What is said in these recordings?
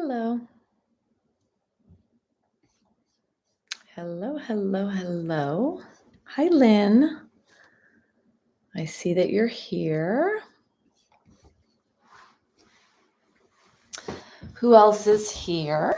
Hello. Hello, hello, hello. Hi, Lynn. I see that you're here. Who else is here?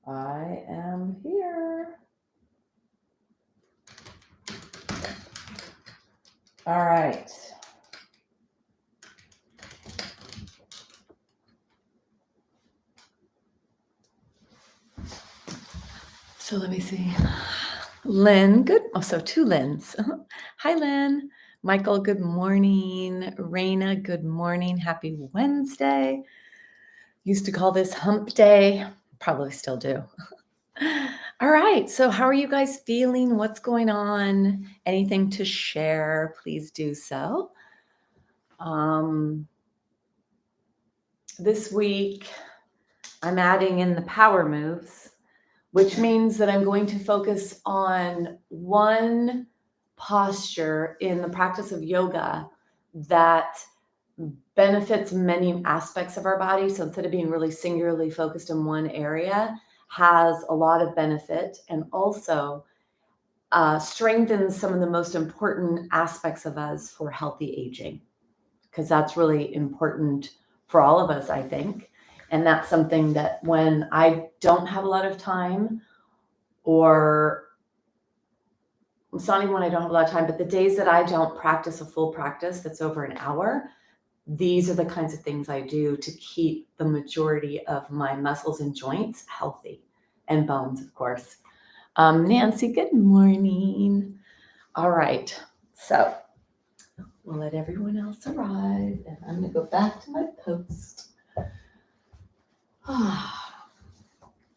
I am here. All right. So let me see. Lynn, good. Oh, so two Lyns. Hi, Lynn. Michael, good morning. Raina, good morning. Happy Wednesday. Used to call this hump day. Probably still do. All right. So, how are you guys feeling? What's going on? Anything to share? Please do so. This week, I'm adding in the power moves, which means that I'm going to focus on one posture in the practice of yoga that benefits many aspects of our body. So, instead of being really singularly focused in one area, has a lot of benefit and also strengthens some of the most important aspects of us for healthy aging, because that's really important for all of us, I think. And that's something that when I don't have a lot of time, or it's not even when I don't have a lot of time, but the days that I don't practice a full practice that's over an hour, these are the kinds of things I do to keep the majority of my muscles and joints healthy, and bones, of course. Nancy, good morning. All right, so we'll let everyone else arrive, and I'm going to go back to my post.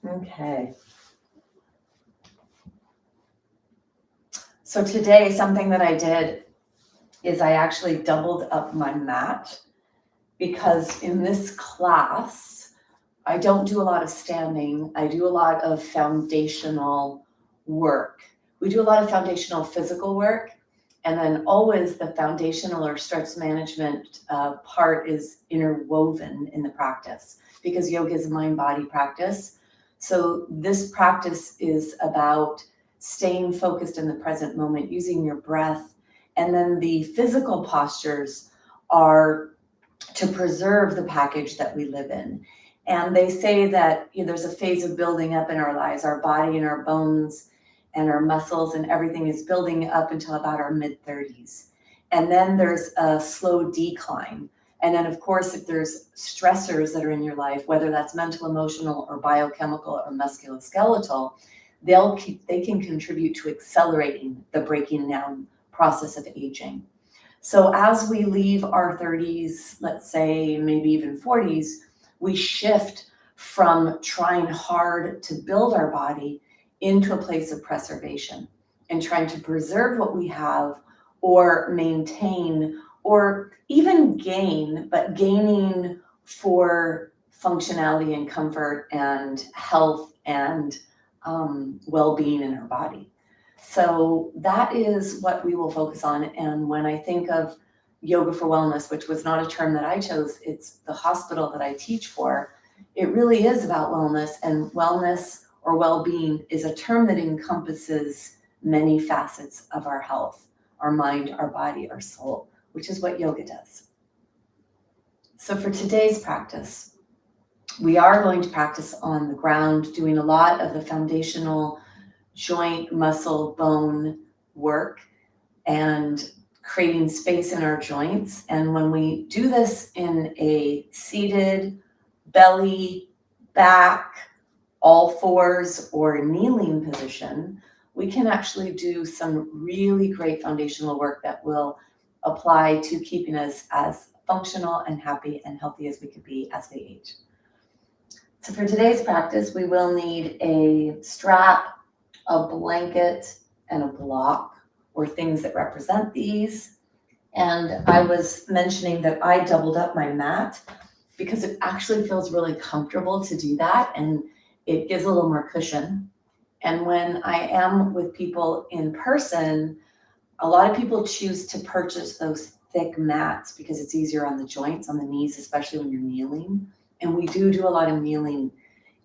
Okay. So today, something that I did is I actually doubled up my mat, because in this class, I don't do a lot of standing. I do a lot of foundational work. We do a lot of foundational physical work. And then always the foundational or stress management part is interwoven in the practice, because yoga is a mind-body practice. So this practice is about staying focused in the present moment, using your breath. And then the physical postures are to preserve the package that we live in. And they say that there's a phase of building up in our lives, our body and our bones and our muscles and everything is building up until about our mid-30s. And then there's a slow decline. And then, of course, if there's stressors that are in your life, whether that's mental, emotional, or biochemical or musculoskeletal, they can contribute to accelerating the breaking down process of aging. So as we leave our 30s, let's say maybe even 40s, we shift from trying hard to build our body into a place of preservation and trying to preserve what we have, or maintain, or even gain, but gaining for functionality and comfort and health and well-being in our body. So that is what we will focus on. And when I think of yoga for wellness, which was not a term that I chose, it's the hospital that I teach for, it really is about wellness. And wellness or well-being is a term that encompasses many facets of our health, our mind, our body, our soul, which is what yoga does. So for today's practice, we are going to practice on the ground, doing a lot of the foundational joint, muscle, bone work and creating space in our joints. And when we do this in a seated, belly, back, all fours, or kneeling position, we can actually do some really great foundational work that will apply to keeping us as functional and happy and healthy as we could be as we age. So for today's practice, we will need a strap, a blanket, and a block, or things that represent these. And I was mentioning that I doubled up my mat because it actually feels really comfortable to do that, and it gives a little more cushion. And when I am with people in person, a lot of people choose to purchase those thick mats because it's easier on the joints, on the knees, especially when you're kneeling. And we do a lot of kneeling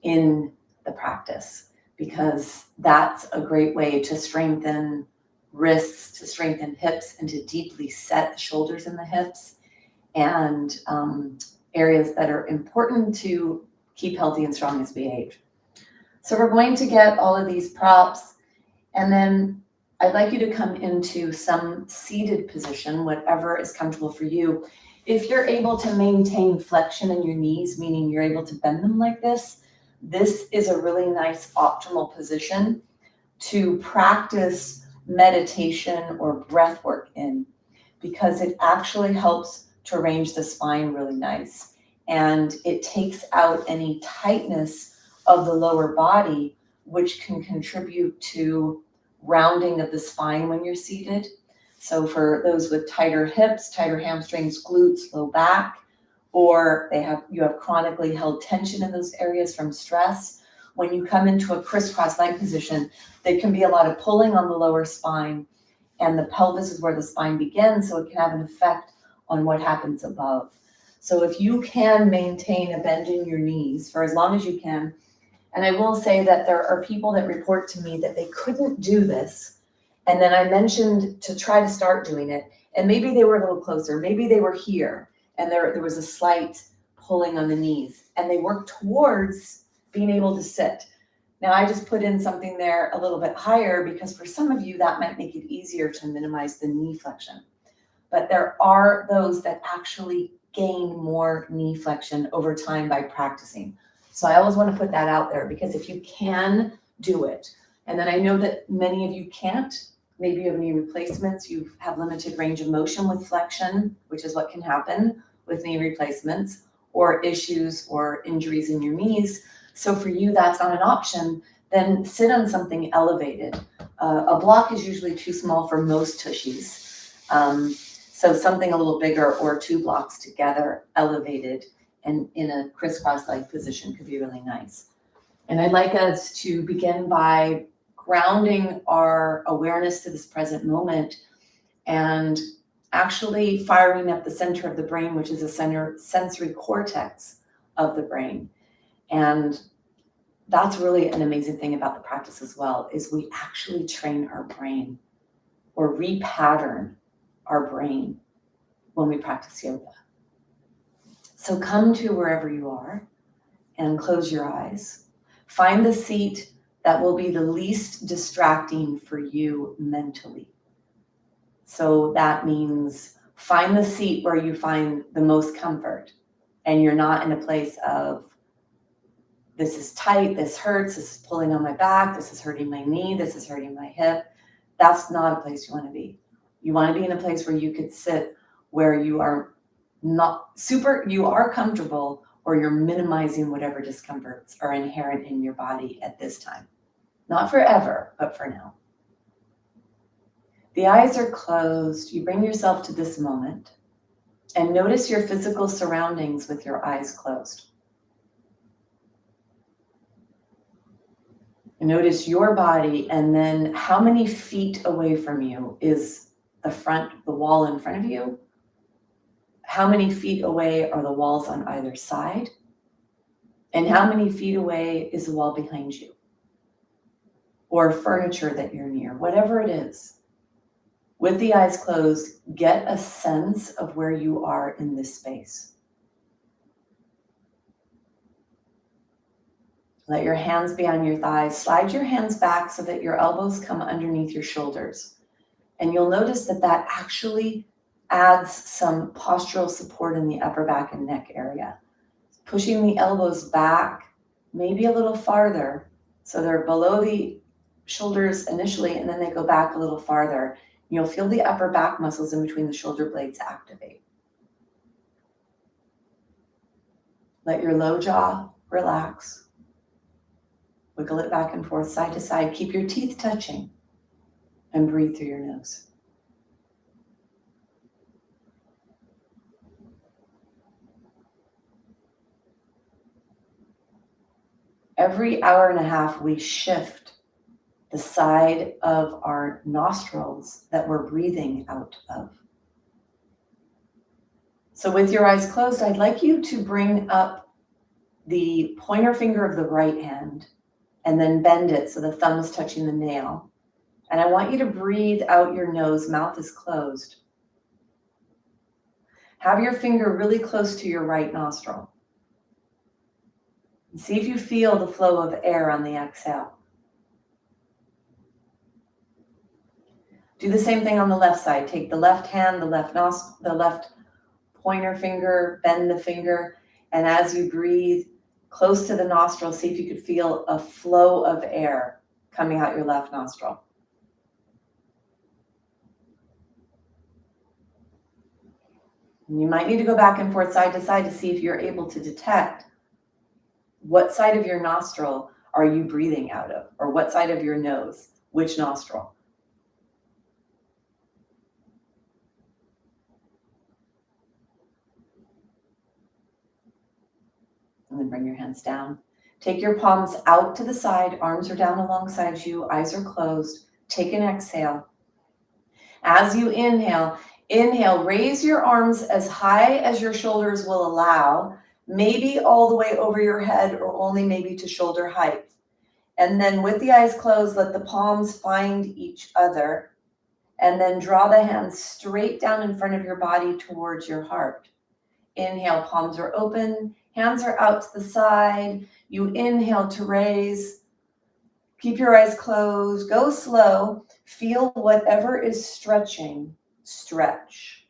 in the practice because that's a great way to strengthen wrists, to strengthen hips, and to deeply set the shoulders and the hips, and areas that are important to keep healthy and strong as we age. So we're going to get all of these props, and then I'd like you to come into some seated position, whatever is comfortable for you. If you're able to maintain flexion in your knees, meaning you're able to bend them like this is a really nice optimal position to practice meditation or breath work in, because it actually helps to arrange the spine really nice. And it takes out any tightness of the lower body, which can contribute to rounding of the spine when you're seated. So for those with tighter hips, tighter hamstrings, glutes, low back, or you have chronically held tension in those areas from stress, when you come into a crisscross leg position, there can be a lot of pulling on the lower spine, and the pelvis is where the spine begins, so it can have an effect on what happens above. So if you can maintain a bend in your knees for as long as you can, and I will say that there are people that report to me that they couldn't do this, and then I mentioned to try to start doing it, and maybe they were a little closer, maybe they were here, and there was a slight pulling on the knees, and they worked towards being able to sit. Now I just put in something there a little bit higher because for some of you that might make it easier to minimize the knee flexion. But there are those that actually gain more knee flexion over time by practicing. So I always want to put that out there, because if you can do it, and then I know that many of you can't, maybe you have knee replacements, you have limited range of motion with flexion, which is what can happen with knee replacements, or issues or injuries in your knees. So for you, that's not an option. Then sit on something elevated. A block is usually too small for most tushies. So something a little bigger, or two blocks together, elevated, and in a crisscross leg position could be really nice. And I'd like us to begin by grounding our awareness to this present moment and actually firing up the center of the brain, which is a sensory cortex of the brain. And that's really an amazing thing about the practice as well, is we actually train our brain or repattern our brain when we practice yoga. So come to wherever you are and close your eyes. Find the seat that will be the least distracting for you mentally. So that means find the seat where you find the most comfort and you're not in a place of, this is tight, this hurts, this is pulling on my back, this is hurting my knee, this is hurting my hip. That's not a place you want to be. You want to be in a place where you could sit where you are you are comfortable, or you're minimizing whatever discomforts are inherent in your body at this time. Not forever, but for now. The eyes are closed. You bring yourself to this moment and notice your physical surroundings with your eyes closed. And notice your body, and then how many feet away from you is the wall in front of you? How many feet away are the walls on either side? And how many feet away is the wall behind you? Or furniture that you're near, whatever it is. With the eyes closed, get a sense of where you are in this space. Let your hands be on your thighs. Slide your hands back so that your elbows come underneath your shoulders. And you'll notice that that actually adds some postural support in the upper back and neck area. Pushing the elbows back, maybe a little farther, so they're below the shoulders initially, and then they go back a little farther. You'll feel the upper back muscles in between the shoulder blades activate. Let your low jaw relax. Wiggle it back and forth, side to side. Keep your teeth touching and breathe through your nose. every hour and a half, we shift the side of our nostrils that we're breathing out of. So with your eyes closed, I'd like you to bring up the pointer finger of the right hand and then bend it so the thumb is touching the nail. And I want you to breathe out your nose, mouth is closed. Have your finger really close to your right nostril. And see if you feel the flow of air on the exhale. Do the same thing on the left side. Take the left hand, the left pointer finger, bend the finger, and as you breathe close to the nostril, see if you could feel a flow of air coming out your left nostril. And you might need to go back and forth side to side to see if you're able to detect what side of your nostril are you breathing out of, or what side of your nose, which nostril. And then bring your hands down. Take your palms out to the side, arms are down alongside you, eyes are closed. Take an exhale. As you inhale, raise your arms as high as your shoulders will allow, maybe all the way over your head or only maybe to shoulder height. And then with the eyes closed, let the palms find each other. And then draw the hands straight down in front of your body towards your heart. Inhale, palms are open, hands are out to the side. You inhale to raise. Keep your eyes closed, go slow. Feel whatever is stretching, stretch.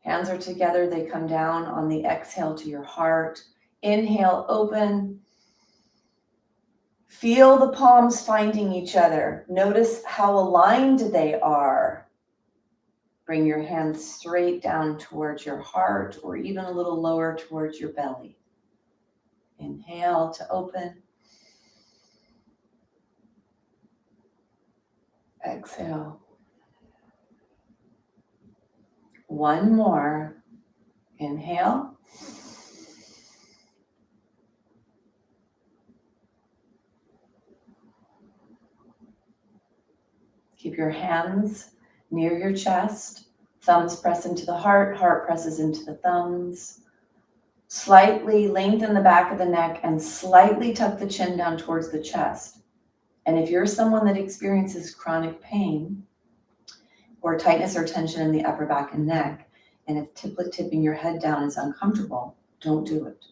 Hands are together, they come down on the exhale to your heart. Inhale, open. Feel the palms finding each other. Notice how aligned they are. Bring your hands straight down towards your heart or even a little lower towards your belly. Inhale to open. Exhale. One more. Inhale. Keep your hands near your chest. Thumbs press into the heart, heart presses into the thumbs. Slightly lengthen the back of the neck and slightly tuck the chin down towards the chest. And if you're someone that experiences chronic pain or tightness or tension in the upper back and neck, and if tipping your head down is uncomfortable, don't do it.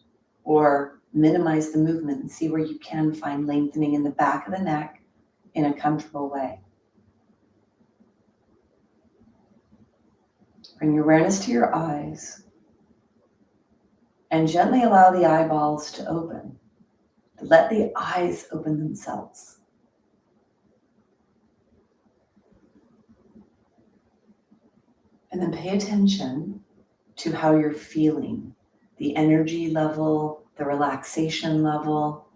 Or minimize the movement and see where you can find lengthening in the back of the neck in a comfortable way. Bring your awareness to your eyes and gently allow the eyeballs to open. Let the eyes open themselves. And then pay attention to how you're feeling, the energy level, the relaxation level.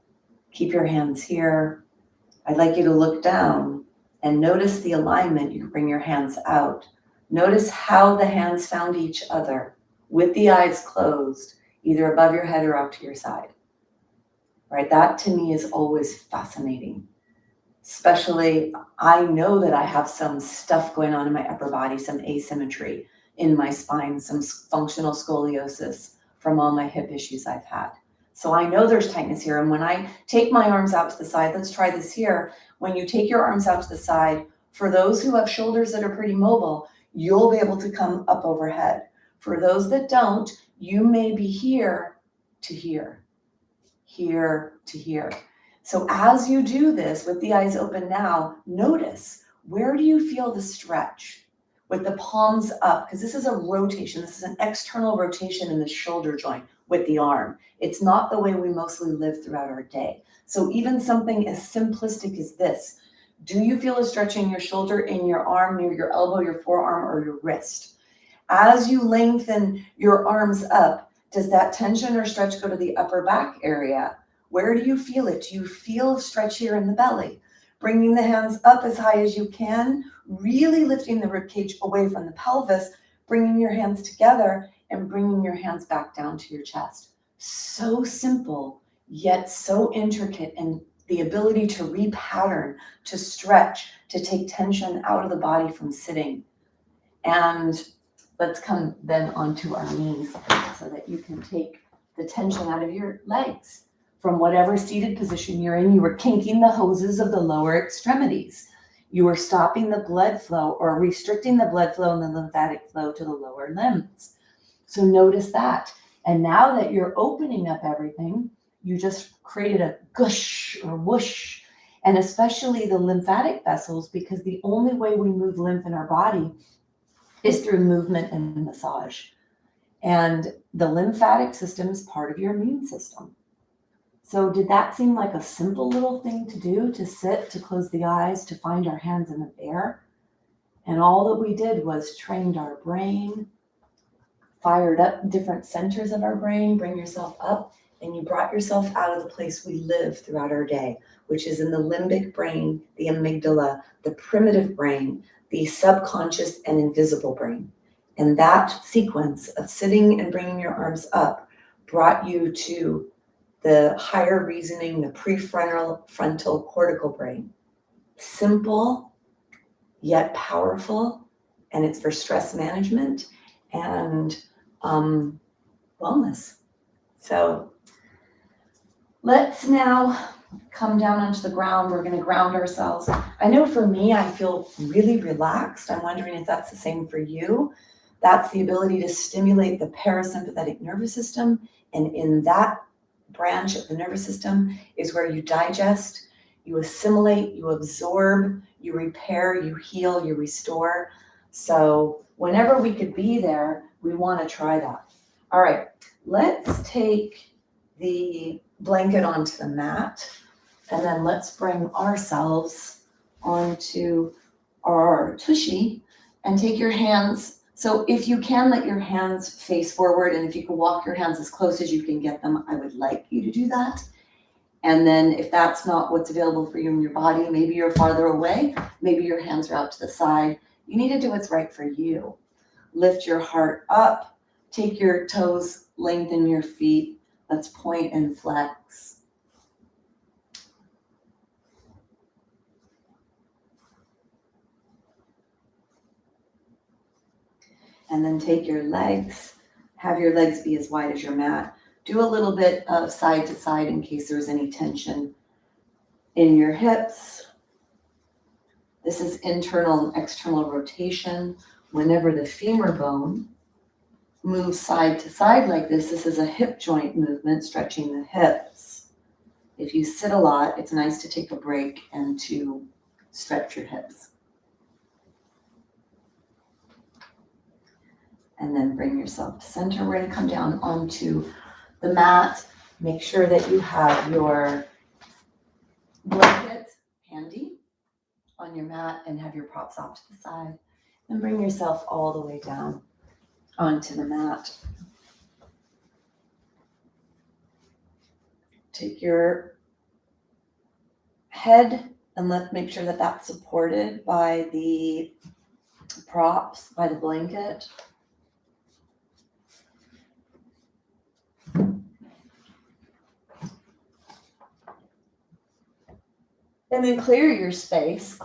Keep your hands here. I'd like you to look down and notice the alignment. You can bring your hands out. Notice how the hands found each other with the eyes closed, either above your head or out to your side. Right? That to me is always fascinating. Especially, I know that I have some stuff going on in my upper body, some asymmetry in my spine, some functional scoliosis from all my hip issues I've had. So I know there's tightness here. And when I take my arms out to the side, let's try this here. When you take your arms out to the side, for those who have shoulders that are pretty mobile, you'll be able to come up overhead. For those that don't, you may be here to here, here to here. So as you do this with the eyes open now, notice, where do you feel the stretch? With the palms up, because this is a rotation. This is an external rotation in the shoulder joint with the arm. It's not the way we mostly live throughout our day. So even something as simplistic as this, do you feel a stretch in your shoulder, in your arm, near your elbow, your forearm, or your wrist? As you lengthen your arms up, does that tension or stretch go to the upper back area? Where do you feel it? Do you feel stretch here in the belly? Bringing the hands up as high as you can, really lifting the ribcage away from the pelvis, bringing your hands together and bringing your hands back down to your chest. So simple, yet so intricate, and the ability to repattern, to stretch, to take tension out of the body from sitting. And let's come then onto our knees so that you can take the tension out of your legs. From whatever seated position you're in, you were kinking the hoses of the lower extremities. You were stopping the blood flow or restricting the blood flow and the lymphatic flow to the lower limbs. So notice that. And now that you're opening up everything, you just created a gush or whoosh, and especially the lymphatic vessels, because the only way we move lymph in our body is through movement and massage. And the lymphatic system is part of your immune system. So did that seem like a simple little thing to do, to sit, to close the eyes, to find our hands in the air? And all that we did was trained our brain, fired up different centers of our brain, bring yourself up, and you brought yourself out of the place we live throughout our day, which is in the limbic brain, the amygdala, the primitive brain, the subconscious and invisible brain. And that sequence of sitting and bringing your arms up brought you to the higher reasoning, the prefrontal cortical brain. Simple, yet powerful, and it's for stress management and wellness. So let's now come down onto the ground. We're going to ground ourselves. I know for me, I feel really relaxed. I'm wondering if that's the same for you. That's the ability to stimulate the parasympathetic nervous system. And in that branch of the nervous system is where you digest, you assimilate, you absorb, you repair, you heal, you restore. So whenever we could be there, we want to try that. All right, let's take the blanket onto the mat, and then let's bring ourselves onto our tushy and take your hands. So if you can, let your hands face forward, and if you can walk your hands as close as you can get them, I would like you to do that. And then if that's not what's available for you in your body, maybe you're farther away, maybe your hands are out to the side. You need to do what's right for you. Lift your heart up, take your toes, lengthen your feet. Let's point and flex. And then take your legs, have your legs be as wide as your mat. Do a little bit of side to side in case there's any tension in your hips. This is internal and external rotation. Whenever the femur bone moves side to side like this is a hip joint movement, stretching the hips. If you sit a lot, it's nice to take a break and to stretch your hips. And then bring yourself to center. We're going to come down onto the mat. Make sure that you have your blanket handy on your mat and have your props off to the side. And bring yourself all the way down onto the mat. Take your head and make sure that that's supported by the props, by the blanket. And then clear your space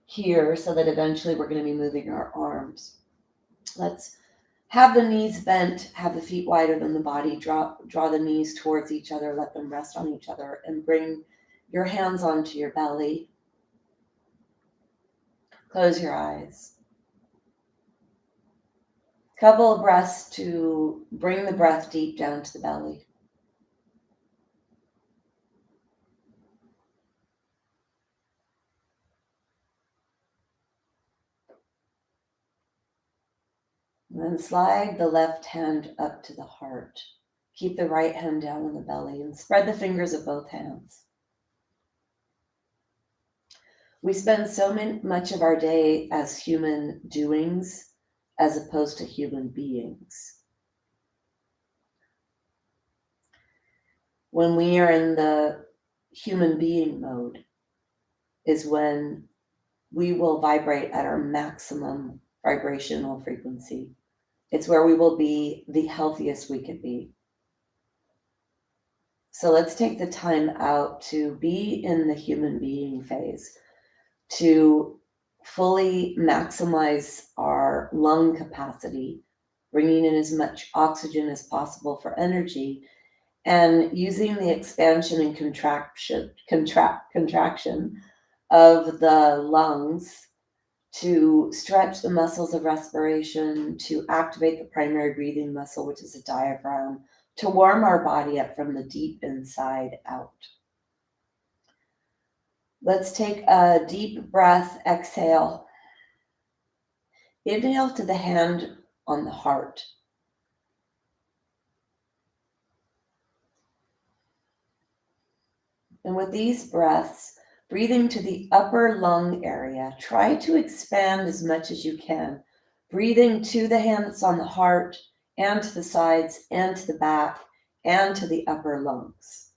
here so that eventually we're going to be moving our arms. Let's have the knees bent, have the feet wider than the body, draw the knees towards each other, let them rest on each other, and bring your hands onto your belly. Close your eyes. Couple of breaths to bring the breath deep down to the belly. And then slide the left hand up to the heart. Keep the right hand down on the belly and spread the fingers of both hands. We spend so much of our day as human doings as opposed to human beings. When we are in the human being mode is when we will vibrate at our maximum vibrational frequency. It's where we will be the healthiest we could be. So let's take the time out to be in the human being phase, to fully maximize our lung capacity, bringing in as much oxygen as possible for energy, and using the expansion and contraction of the lungs to stretch the muscles of respiration, to activate the primary breathing muscle, which is the diaphragm, to warm our body up from the deep inside out. Let's take a deep breath, exhale. Inhale to the hand on the heart. And with these breaths, breathing to the upper lung area, try to expand as much as you can. Breathing to the hand that's on the heart, and to the sides, and to the back, and to the upper lungs.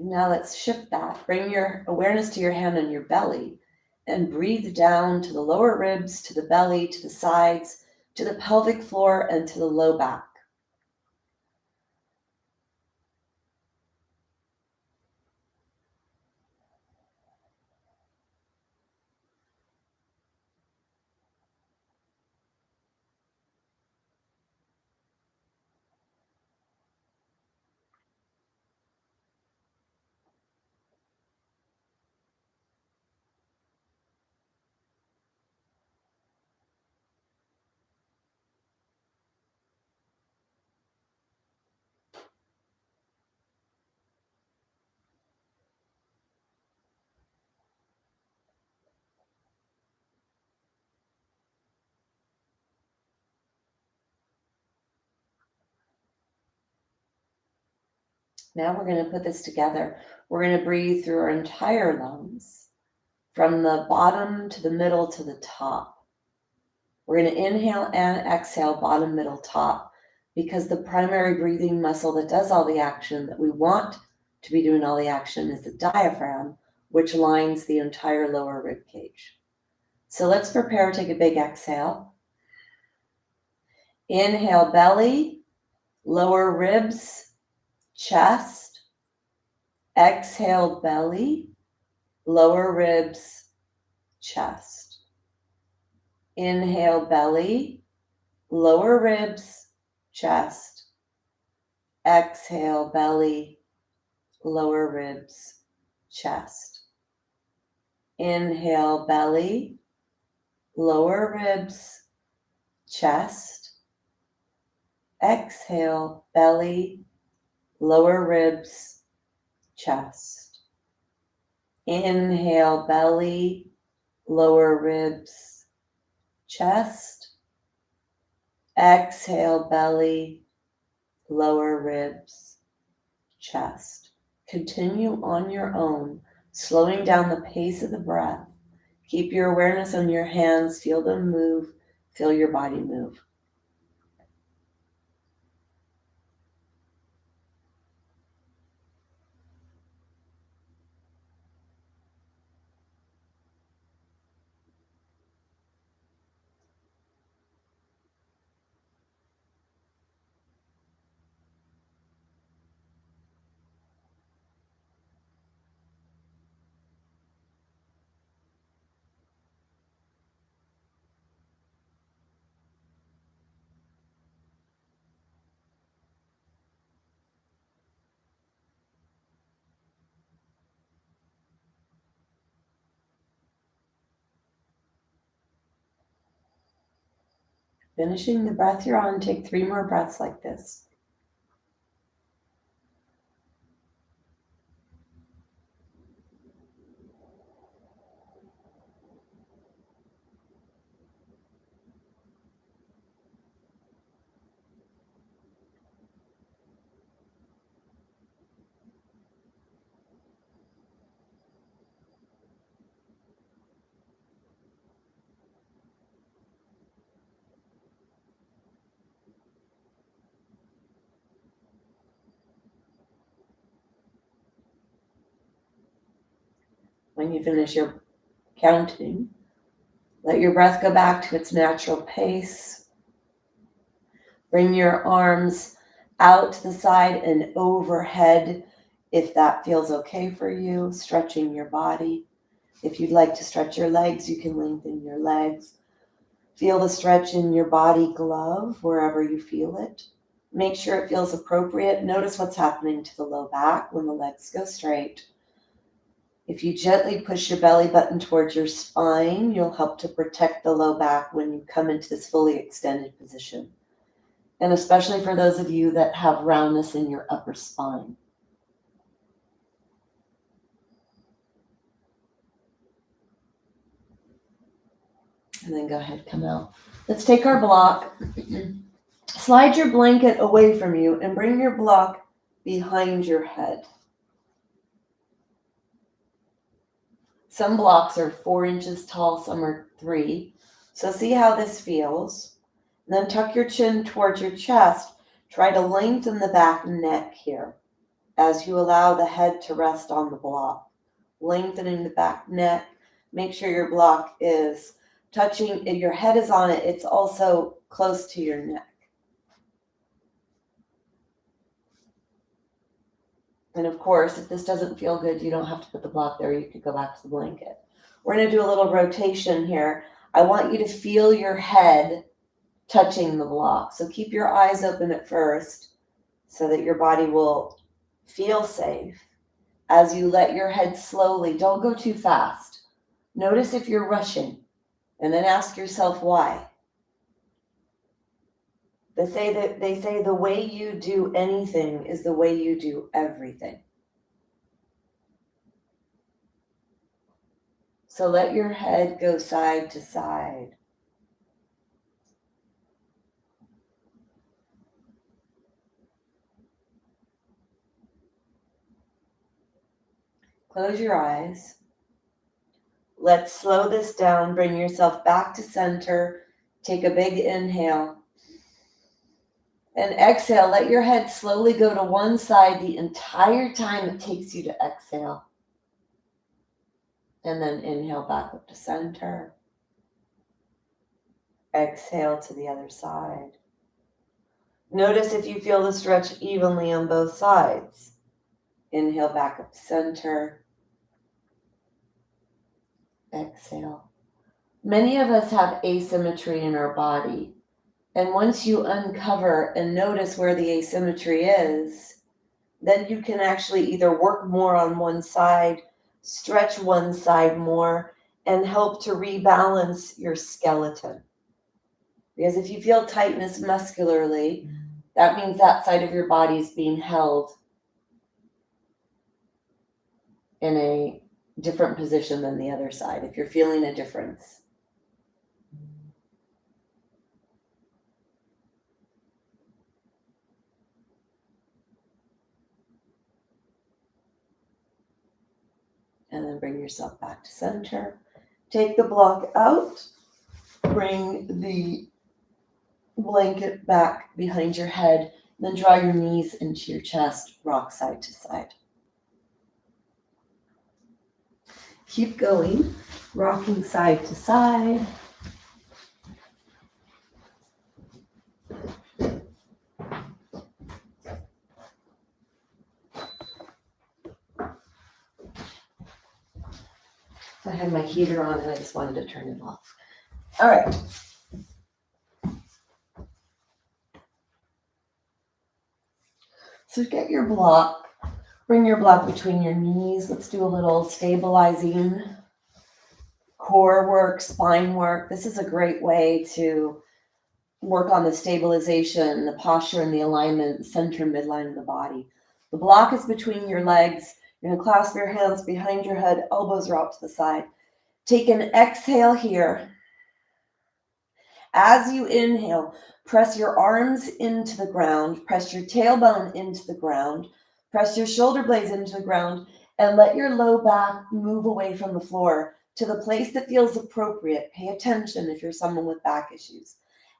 Now let's shift that. Bring your awareness to your hand on your belly and breathe down to the lower ribs, to the belly, to the sides, to the pelvic floor, and to the low back. Now we're going to put this together. We're going to breathe through our entire lungs, from the bottom to the middle to the top. We're going to inhale and exhale, bottom, middle, top, because the primary breathing muscle that does all the action, that we want to be doing all the action, is the diaphragm, which lines the entire lower rib cage. So let's prepare. Take a big exhale. Inhale, belly, lower ribs, chest. Exhale, belly, lower ribs, chest. Inhale, belly, lower ribs, chest. Exhale, belly, lower ribs, chest. Inhale, belly, lower ribs, chest. Exhale, belly, lower ribs, chest. Inhale, belly, lower ribs, chest. Exhale, belly, lower ribs, chest. Continue on your own, slowing down the pace of the breath. Keep your awareness on your hands, feel them move, feel your body move. Finishing the breath you're on, take 3 more breaths like this. When you finish your counting, let your breath go back to its natural pace. Bring your arms out to the side and overhead if that feels okay for you, stretching your body. If you'd like to stretch your legs, you can lengthen your legs. Feel the stretch in your body glove wherever you feel it. Make sure it feels appropriate. Notice what's happening to the low back when the legs go straight. If you gently push your belly button towards your spine, you'll help to protect the low back when you come into this fully extended position. And especially for those of you that have roundness in your upper spine. And then go ahead, come out. Let's take our block. Slide your blanket away from you and bring your block behind your head. Some blocks are 4 inches tall, some are 3. So see how this feels. And then tuck your chin towards your chest. Try to lengthen the back neck here as you allow the head to rest on the block. Lengthening the back neck. Make sure your block is touching, if your head is on it, it's also close to your neck. And of course, if this doesn't feel good, you don't have to put the block there. You could go back to the blanket. We're going to do a little rotation here. I want you to feel your head touching the block. So keep your eyes open at first so that your body will feel safe. As you let your head slowly, don't go too fast. Notice if you're rushing and then ask yourself why. They say the way you do anything is the way you do everything. So let your head go side to side. Close your eyes. Let's slow this down. Bring yourself back to center. Take a big inhale. And exhale. Let your head slowly go to one side the entire time it takes you to exhale. And then inhale back up to center. Exhale to the other side. Notice if you feel the stretch evenly on both sides. Inhale back up to center. Exhale. Many of us have asymmetry in our body. And once you uncover and notice where the asymmetry is, then you can actually either work more on one side, stretch one side more, and help to rebalance your skeleton. Because if you feel tightness muscularly, that means that side of your body is being held in a different position than the other side, if you're feeling a difference. And then bring yourself back to center. Take the block out. Bring the blanket back behind your head. Then draw your knees into your chest. Rock side to side. Keep going. Rocking side to side. I had my heater on and I just wanted to turn it off. All right. So get your block. Bring your block between your knees. Let's do a little stabilizing core work, spine work. This is a great way to work on the stabilization, the posture, and the alignment, center, midline of the body. The block is between your legs. You're going to clasp your hands behind your head. Elbows are out to the side. Take an exhale here. As you inhale, press your arms into the ground. Press your tailbone into the ground. Press your shoulder blades into the ground. And let your low back move away from the floor to the place that feels appropriate. Pay attention if you're someone with back issues.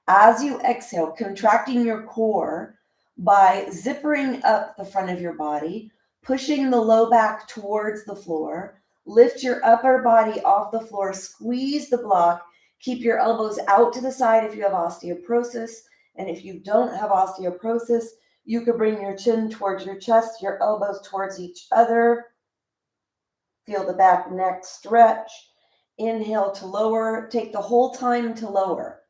As you exhale, contracting your core by zippering up the front of your body, pushing the low back towards the floor, Lift your upper body off the floor, squeeze the block, keep your elbows out to the side if you have osteoporosis. And if you don't have osteoporosis, you could bring your chin towards your chest, your elbows towards each other. Feel the back neck stretch. Inhale to lower. Take the whole time to lower.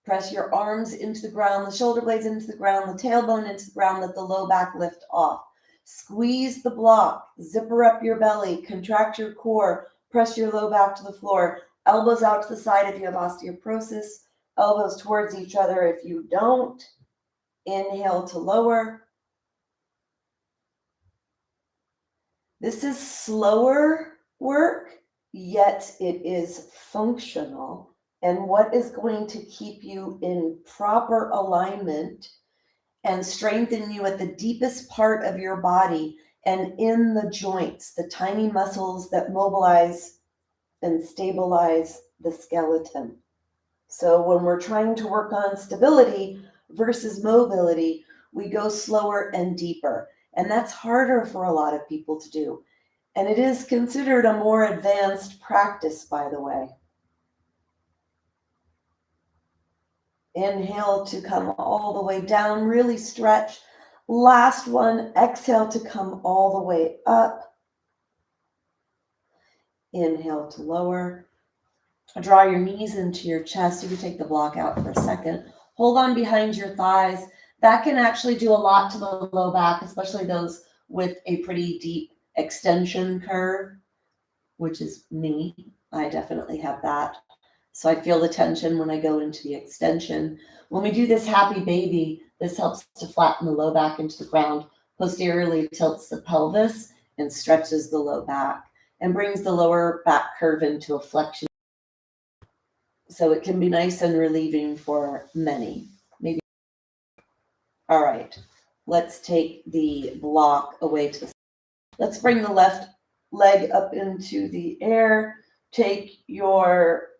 Press your arms into the ground, the shoulder blades into the ground, the tailbone into the ground. Let the low back lift off. Squeeze the block. Zipper up your belly. Contract your core. Press your low back to the floor. Elbows out to the side if you have osteoporosis. Elbows towards each other if you don't. Inhale to lower. This is slower work, yet it is functional. And what is going to keep you in proper alignment and strengthen you at the deepest part of your body and in the joints, the tiny muscles that mobilize and stabilize the skeleton. So when we're trying to work on stability versus mobility, we go slower and deeper. And that's harder for a lot of people to do. And it is considered a more advanced practice, by the way. Inhale to come all the way down, really stretch. Last one, exhale to come all the way up. Inhale to lower. Draw your knees into your chest. You can take the block out for a second. Hold on behind your thighs. That can actually do a lot to the low back, especially those with a pretty deep extension curve, which is me. I definitely have that. So I feel the tension when I go into the extension. When we do this happy baby, this helps to flatten the low back into the ground, posteriorly tilts the pelvis and stretches the low back and brings the lower back curve into a flexion. So it can be nice and relieving for many. Maybe. All right, let's take the block away to the side. Let's bring the left leg up into the air. Take your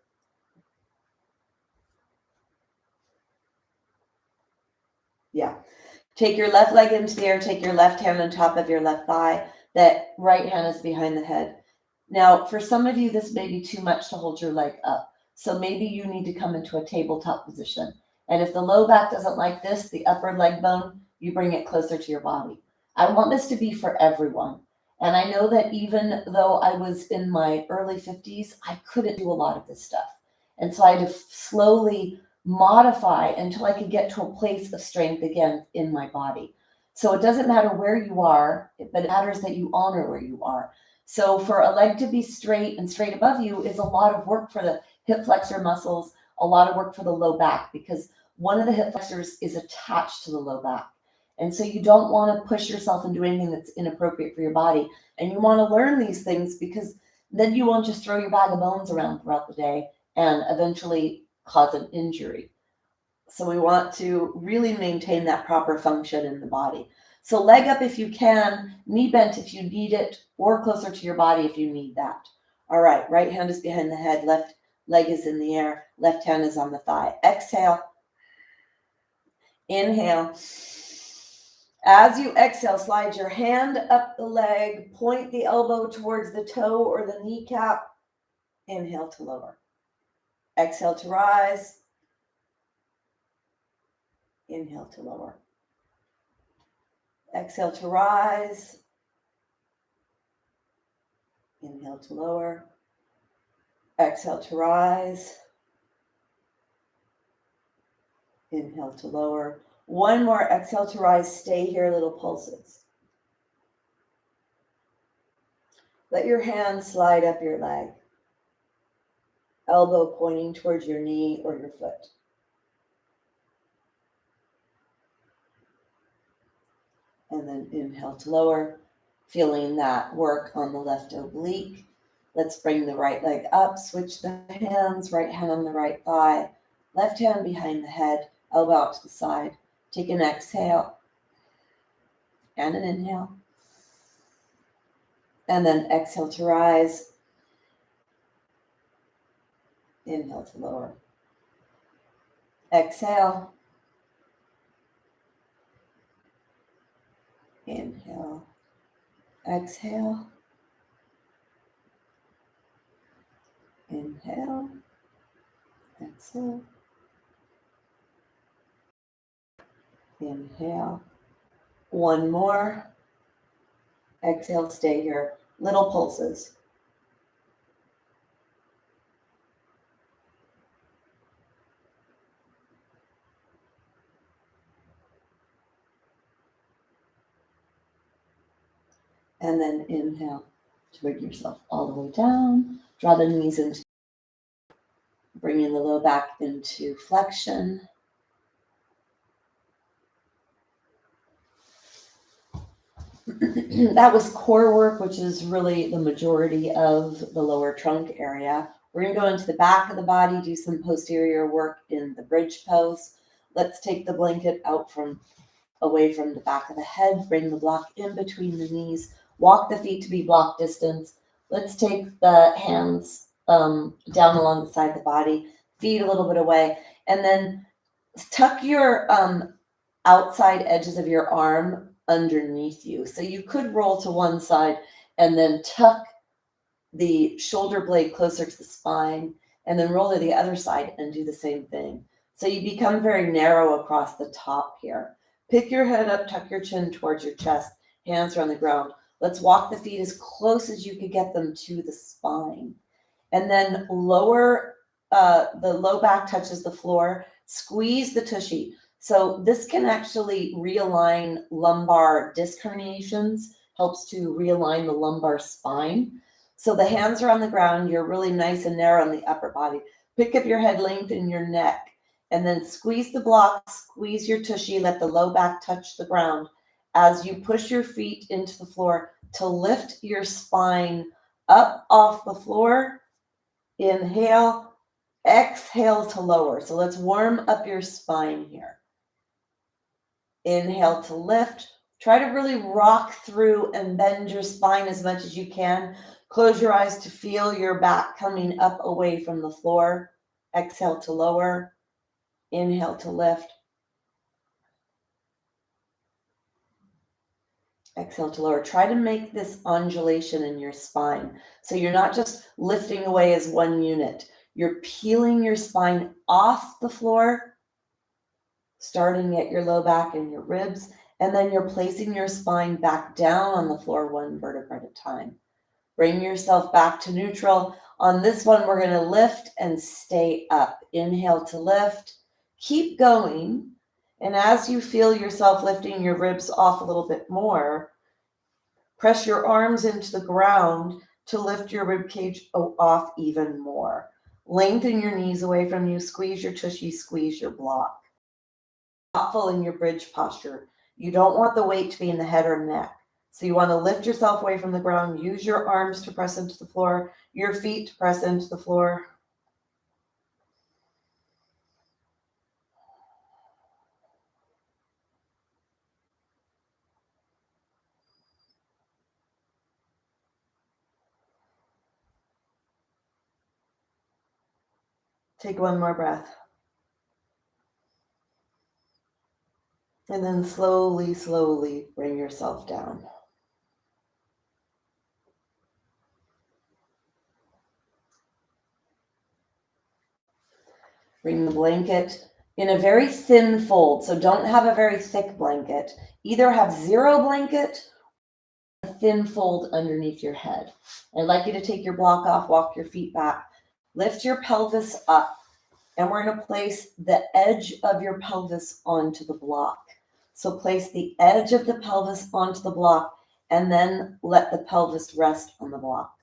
Take your left leg into the air. Take your left hand on top of your left thigh. That right hand is behind the head. Now, for some of you, this may be too much to hold your leg up. So maybe you need to come into a tabletop position. And if the low back doesn't like this, the upper leg bone, you bring it closer to your body. I want this to be for everyone. And I know that even though I was in my early 50s, I couldn't do a lot of this stuff. And so I had to slowly modify until I could get to a place of strength again in my body. So it doesn't matter where you are, but it matters that you honor where you are. So for a leg to be straight and straight above you is a lot of work for the hip flexor muscles, a lot of work for the low back, because one of the hip flexors is attached to the low back. And so you don't want to push yourself and do anything that's inappropriate for your body. And you want to learn these things because then you won't just throw your bag of bones around throughout the day and eventually cause an injury. So we want to really maintain that proper function in the body. So leg up if you can, knee bent if you need it, or closer to your body if you need that. All right, right hand is behind the head, left leg is in the air, left hand is on the thigh. Exhale. Inhale. As you exhale, slide your hand up the leg, point the elbow towards the toe or the kneecap. Inhale to lower. Exhale to rise. Inhale to lower. Exhale to rise. Inhale to lower. Exhale to rise. Inhale to lower. One more exhale to rise. Stay here, little pulses. Let your hand slide up your leg. Elbow pointing towards your knee or your foot. And then inhale to lower, feeling that work on the left oblique. Let's bring the right leg up, switch the hands, right hand on the right thigh, left hand behind the head, elbow out to the side. Take an exhale and an inhale. And then exhale to rise. Inhale to lower. Exhale. Inhale. Exhale. Inhale, exhale. Inhale. One more. Exhale, stay here. Little pulses. And then inhale to bring yourself all the way down. Draw the knees into, bringing the low back into flexion. That was core work, which is really the majority of the lower trunk area. We're going to go into the back of the body, do some posterior work in the bridge pose. Let's take the blanket out from away from the back of the head, bring the block in between the knees, walk the feet to be block distance. Let's take the hands down along the side of the body, feet a little bit away, and then tuck your outside edges of your arm underneath you. So you could roll to one side and then tuck the shoulder blade closer to the spine and then roll to the other side and do the same thing. So you become very narrow across the top here. Pick your head up, tuck your chin towards your chest, hands are on the ground. Let's walk the feet as close as you could get them to the spine. And then lower, the low back touches the floor, squeeze the tushy. So this can actually realign lumbar disc herniations, helps to realign the lumbar spine. So the hands are on the ground, you're really nice and narrow on the upper body. Pick up your head, lengthen your neck, and then squeeze the block, squeeze your tushy, let the low back touch the ground as you push your feet into the floor to lift your spine up off the floor. Inhale, exhale to lower. So let's warm up your spine here. Inhale to lift. Try to really rock through and bend your spine as much as you can. Close your eyes to feel your back coming up away from the floor. Exhale to lower. Inhale to lift. Exhale to lower. Try to make this undulation in your spine. So you're not just lifting away as one unit. You're peeling your spine off the floor, starting at your low back and your ribs, and then you're placing your spine back down on the floor one vertebra at a time. Bring yourself back to neutral. On this one, we're going to lift and stay up. Inhale to lift. Keep going. And as you feel yourself lifting your ribs off a little bit more, press your arms into the ground to lift your rib cage off even more. Lengthen your knees away from you. Squeeze your tushy, squeeze your block. Thoughtful in your bridge posture. You don't want the weight to be in the head or neck. So you want to lift yourself away from the ground. Use your arms to press into the floor, your feet to press into the floor. Take one more breath. And then slowly, slowly bring yourself down. Bring the blanket in a very thin fold. So don't have a very thick blanket. Either have zero blanket or a thin fold underneath your head. I'd like you to take your block off, walk your feet back, lift your pelvis up, and we're going to place the edge of your pelvis onto the block. So place the edge of the pelvis onto the block and then let the pelvis rest on the block.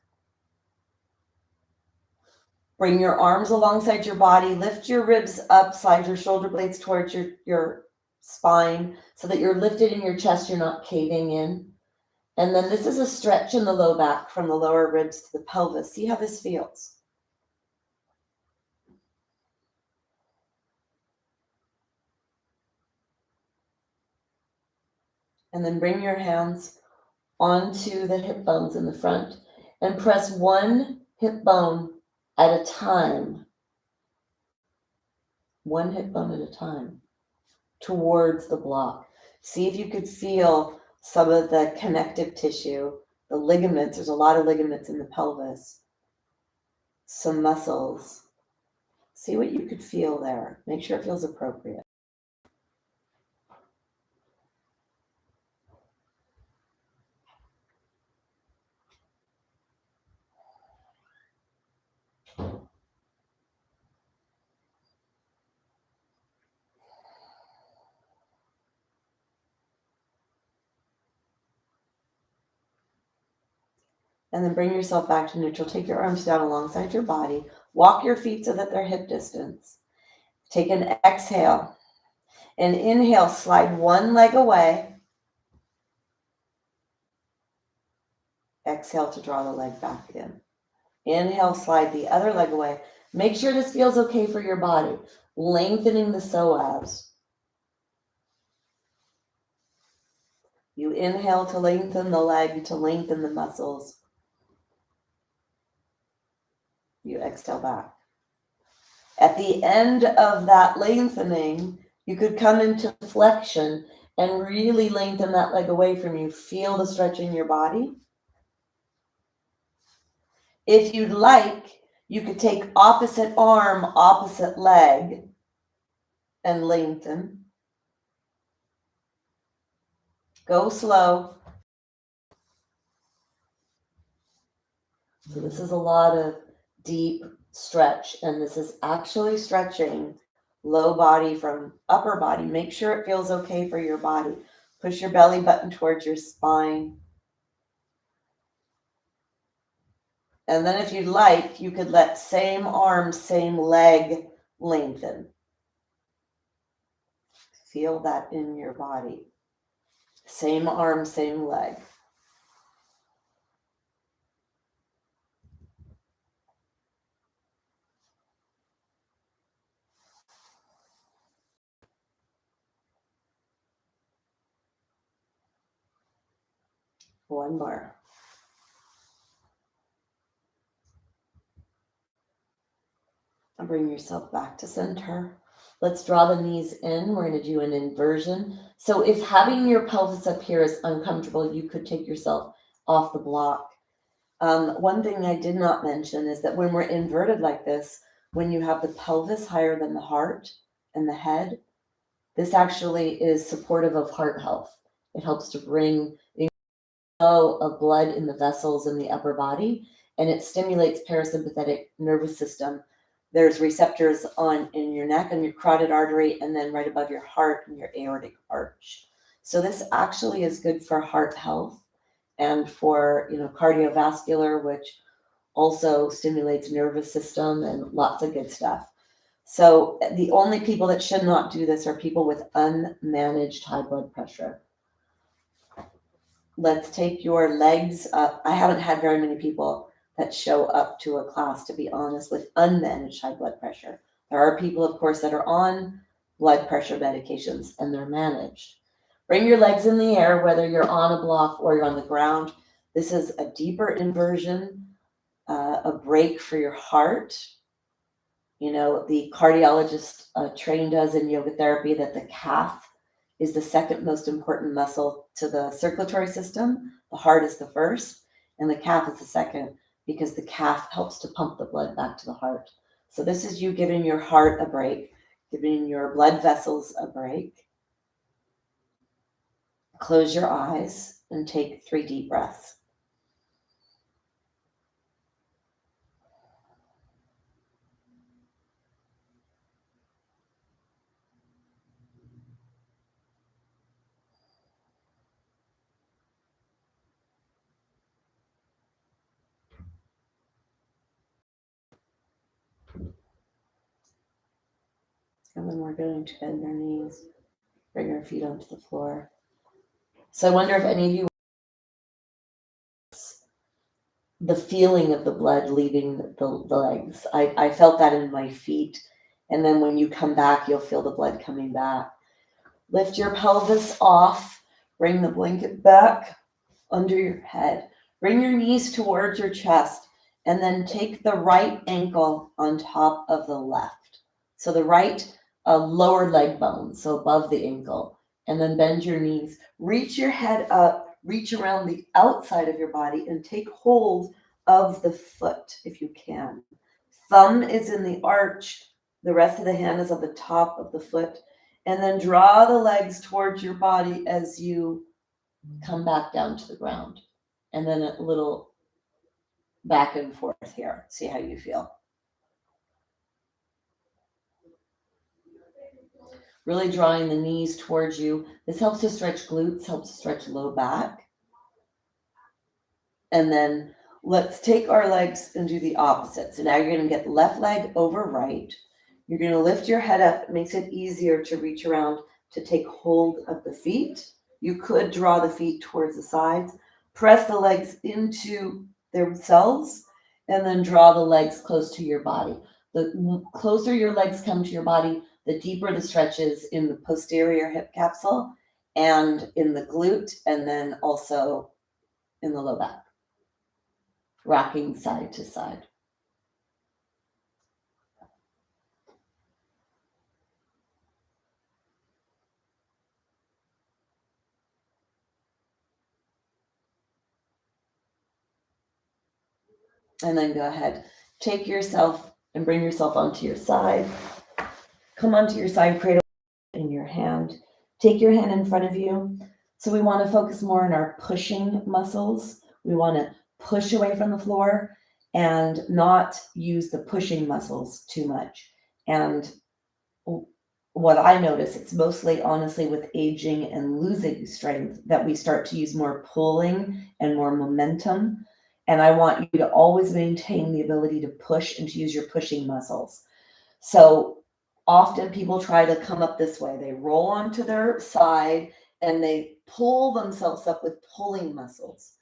Bring your arms alongside your body, lift your ribs up, slide your shoulder blades towards your spine so that you're lifted in your chest, you're not caving in. And then this is a stretch in the low back from the lower ribs to the pelvis. See how this feels. And then bring your hands onto the hip bones in the front and press one hip bone at a time. One hip bone at a time towards the block. See if you could feel some of the connective tissue, the ligaments. There's a lot of ligaments in the pelvis. some muscles. See what you could feel there. Make sure it feels appropriate. And then bring yourself back to neutral. Take your arms down alongside your body. Walk your feet so that they're hip distance. Take an exhale. And inhale, slide one leg away. Exhale to draw the leg back in. Inhale, slide the other leg away. Make sure this feels okay for your body. Lengthening the psoas. You inhale to lengthen the leg, to lengthen the muscles. You exhale back. At the end of that lengthening, you could come into flexion and really lengthen that leg away from you. Feel the stretch in your body. If you'd like, you could take opposite arm, opposite leg, and lengthen. Go slow. So this is a lot of deep stretch, and this is actually stretching low body from upper body. Make sure it feels okay for your body. Push your belly button towards your spine. And then if you'd like, you could let same arm, same leg lengthen. Feel that in your body. Same arm, same leg. One more. And bring yourself back to center. Let's draw the knees in. We're going to do an inversion. So if having your pelvis up here is uncomfortable, you could take yourself off the block. One thing I did not mention is that when we're inverted like this, when you have the pelvis higher than the heart and the head, this actually is supportive of heart health. It helps to bring flow of blood in the vessels in the upper body, and it stimulates parasympathetic nervous system. There's receptors in your neck and your carotid artery, and then right above your heart and your aortic arch. So this actually is good for heart health and for cardiovascular, which also stimulates nervous system and lots of good stuff. So the only people that should not do this are people with unmanaged high blood pressure. Let's take your legs up. I haven't had very many people that show up to a class, to be honest, with unmanaged high blood pressure. There are people, of course, that are on blood pressure medications and they're managed. Bring your legs in the air, whether you're on a block or you're on the ground. This is a deeper inversion, a break for your heart. The cardiologist trained us in yoga therapy that the calf is the second most important muscle to the circulatory system. The heart is the first, and the calf is the second, because the calf helps to pump the blood back to the heart. So this is you giving your heart a break, giving your blood vessels a break. Close your eyes and take 3 deep breaths. And then we're going to bend our knees, bring our feet onto the floor. So I wonder if any of you, the feeling of the blood leaving the legs. I felt that in my feet. And then when you come back, you'll feel the blood coming back. Lift your pelvis off. Bring the blanket back under your head. Bring your knees towards your chest. And then take the right ankle on top of the left. So the right lower leg bone, so above the ankle. And then bend your knees. Reach your head up. Reach around the outside of your body and take hold of the foot if you can. Thumb is in the arch. The rest of the hand is on the top of the foot. And then draw the legs towards your body as you come back down to the ground. And then a little back and forth here. See how you feel. Really drawing the knees towards you. This helps to stretch glutes, helps to stretch low back. And then let's take our legs and do the opposite. So now you're going to get left leg over right. You're going to lift your head up. It makes it easier to reach around to take hold of the feet. You could draw the feet towards the sides. Press the legs into themselves and then draw the legs close to your body. The closer your legs come to your body, the deeper the stretch is in the posterior hip capsule and in the glute, and then also in the low back. Rocking side to side. And then go ahead, take yourself and bring yourself onto your side. Come onto your side, cradle in your hand. Take your hand in front of you. So we want to focus more on our pushing muscles. We want to push away from the floor and not use the pushing muscles too much. And what I notice, it's mostly honestly with aging and losing strength that we start to use more pulling and more momentum. And I want you to always maintain the ability to push and to use your pushing muscles. So often people try to come up this way. They roll onto their side and they pull themselves up with pulling muscles.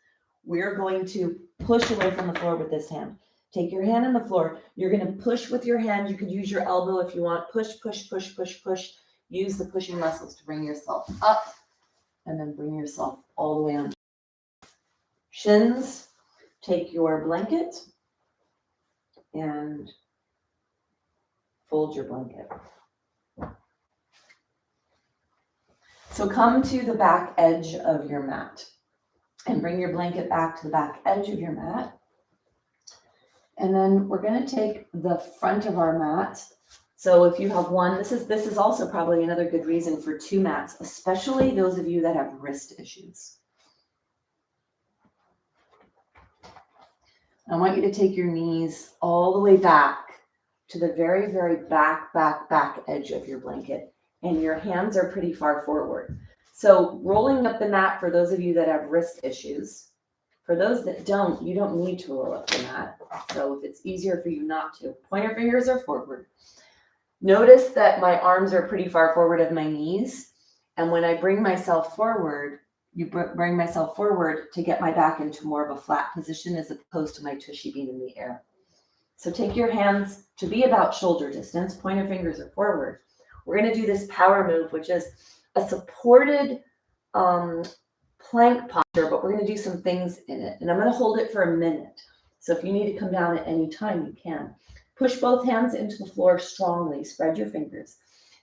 We're going to push away from the floor with this hand. Take your hand on the floor. You're going to push with your hand. You could use your elbow if you want. Push, push, push, push, push. Use the pushing muscles to bring yourself up and then bring yourself all the way on. Shins. Take your blanket and fold your blanket. So come to the back edge of your mat and bring your blanket back to the back edge of your mat. And then we're going to take the front of our mat. So if you have one, this is also probably another good reason for two mats, especially those of you that have wrist issues. I want you to take your knees all the way back to the very, very back edge of your blanket. And your hands are pretty far forward. So rolling up the mat for those of you that have wrist issues. For those that don't, you don't need to roll up the mat. So if it's easier for you not to, pointer fingers are forward. Notice that my arms are pretty far forward of my knees. And when I bring myself forward, bring myself forward to get my back into more of a flat position as opposed to my tushy being in the air. So take your hands to be about shoulder distance. Pointer fingers are forward. We're going to do this power move, which is a supported plank posture, but we're going to do some things in it. And I'm going to hold it for a minute. So if you need to come down at any time, you can. Push both hands into the floor strongly. Spread your fingers.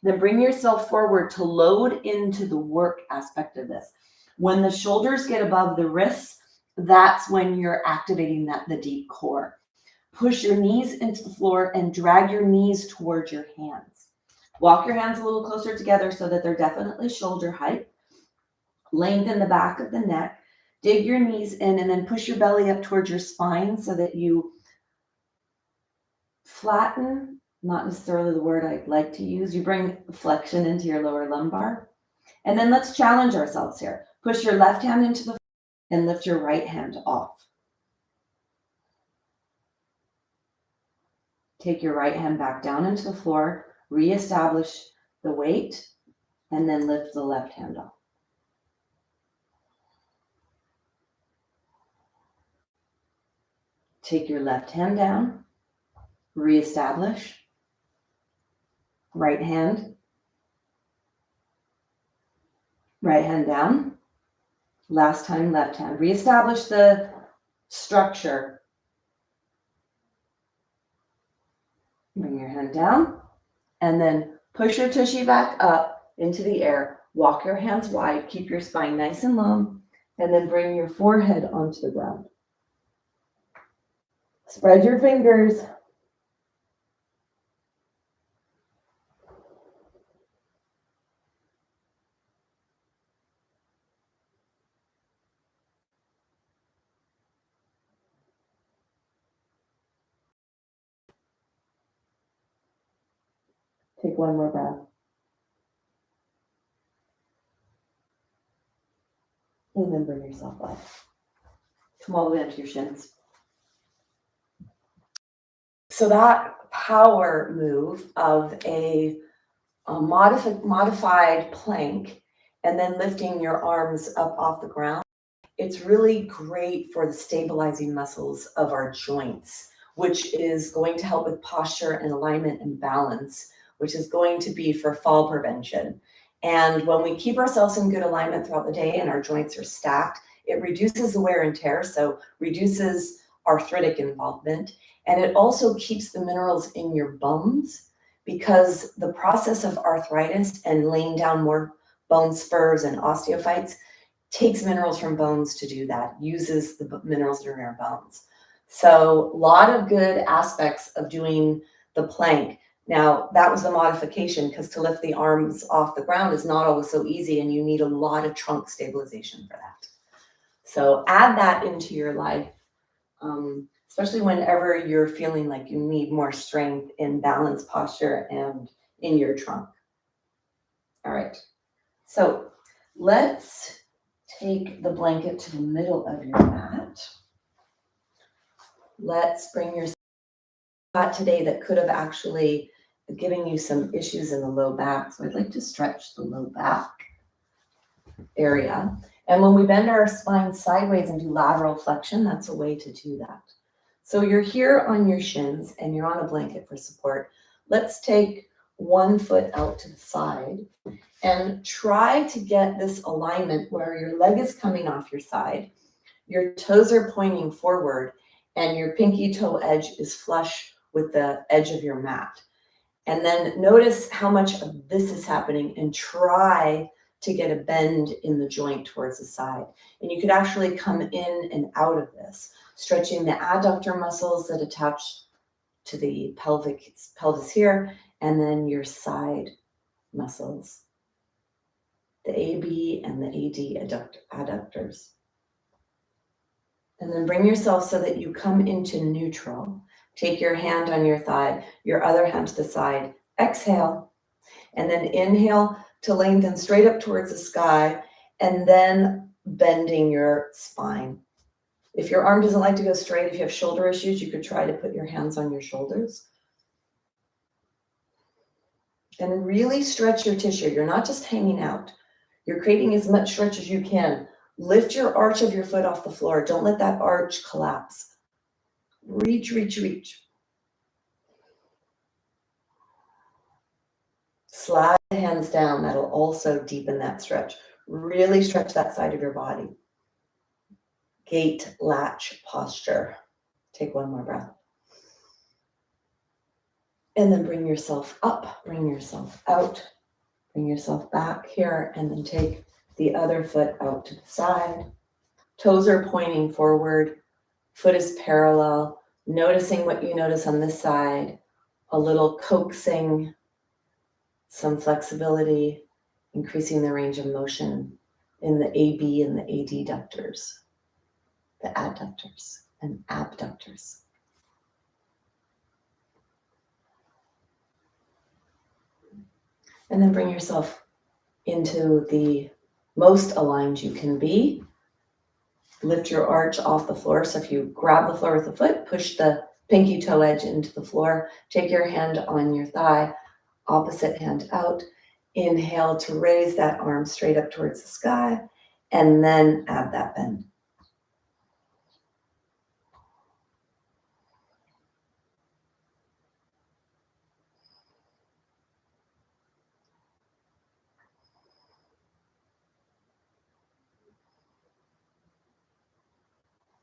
Then bring yourself forward to load into the work aspect of this. When the shoulders get above the wrists, that's when you're activating the deep core. Push your knees into the floor and drag your knees towards your hands. Walk your hands a little closer together so that they're definitely shoulder height. Lengthen the back of the neck. Dig your knees in and then push your belly up towards your spine so that you flatten, not necessarily the word I'd like to use. You bring flexion into your lower lumbar. And then let's challenge ourselves here. Push your left hand into the floor and lift your right hand off. Take your right hand back down into the floor, reestablish the weight, and then lift the left hand off. Take your left hand down, reestablish, right hand down, last time left hand. Reestablish the structure. Bring your hand down and then push your tushy back up into the air. Walk your hands wide, keep your spine nice and long, and then bring your forehead onto the ground. Spread your fingers. Take one more breath. And then bring yourself up. Come all the way up to your shins. So that power move of a modified plank and then lifting your arms up off the ground, it's really great for the stabilizing muscles of our joints, which is going to help with posture and alignment and balance, which is going to be for fall prevention. And when we keep ourselves in good alignment throughout the day and our joints are stacked, it reduces the wear and tear, so reduces arthritic involvement. And it also keeps the minerals in your bones, because the process of arthritis and laying down more bone spurs and osteophytes takes minerals from bones to do that, uses the minerals that are in our bones. So a lot of good aspects of doing the plank. Now, that was the modification, because to lift the arms off the ground is not always so easy, and you need a lot of trunk stabilization for that. So add that into your life, especially whenever you're feeling like you need more strength in balance, posture, and in your trunk. All right, so let's take the blanket to the middle of your mat. Let's bring your spot today that could have actually given you some issues in the low back. So I'd like to stretch the low back area. And when we bend our spine sideways and do lateral flexion, that's a way to do that. So you're here on your shins and you're on a blanket for support. Let's take one foot out to the side and try to get this alignment where your leg is coming off your side, your toes are pointing forward, and your pinky toe edge is flush with the edge of your mat. And then notice how much of this is happening and try to get a bend in the joint towards the side. And you could actually come in and out of this, stretching the adductor muscles that attach to the pelvis here, and then your side muscles, the AB and the AD adductors. And then bring yourself so that you come into neutral. Take your hand on your thigh, your other hand to the side. Exhale, and then inhale to lengthen straight up towards the sky, and then bending your spine. If your arm doesn't like to go straight, if you have shoulder issues, you could try to put your hands on your shoulders. And really stretch your tissue. You're not just hanging out. You're creating as much stretch as you can. Lift your arch of your foot off the floor. Don't let that arch collapse. Reach, reach, reach. Slide the hands down. That'll also deepen that stretch. Really stretch that side of your body. Gate latch posture. Take one more breath. And then bring yourself up, bring yourself out, bring yourself back here, and then take the other foot out to the side. Toes are pointing forward, foot is parallel, noticing what you notice on this side, a little coaxing, some flexibility, increasing the range of motion in the AB and the adductors, the adductors and abductors. And then bring yourself into the most aligned you can be. Lift your arch off the floor. So if you grab the floor with the foot, push the pinky toe edge into the floor. Take your hand on your thigh, opposite hand out. Inhale to raise that arm straight up towards the sky, and then add that bend.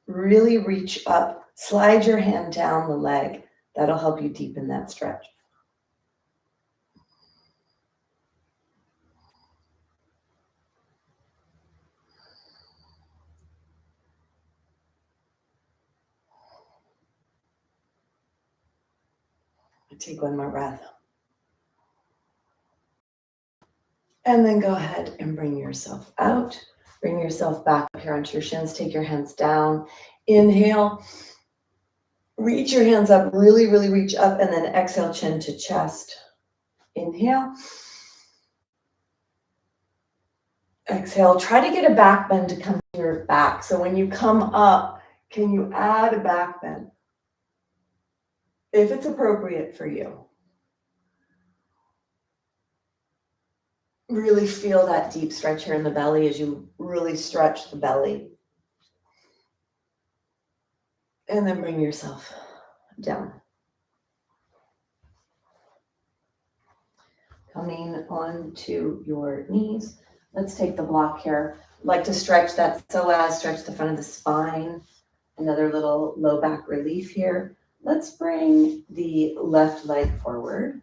Really reach up, slide your hand down the leg. That'll help you deepen that stretch. Take one more breath. And then go ahead and bring yourself out. Bring yourself back up here onto your shins. Take your hands down. Inhale. Reach your hands up. Really, really reach up. And then exhale, chin to chest. Inhale. Exhale. Try to get a back bend to come to your back. So when you come up, can you add a back bend? If it's appropriate for you. Really feel that deep stretch here in the belly as you really stretch the belly. And then bring yourself down. Coming onto your knees. Let's take the block here. Like to stretch that psoas, stretch the front of the spine. Another little low back relief here. Let's bring the left leg forward.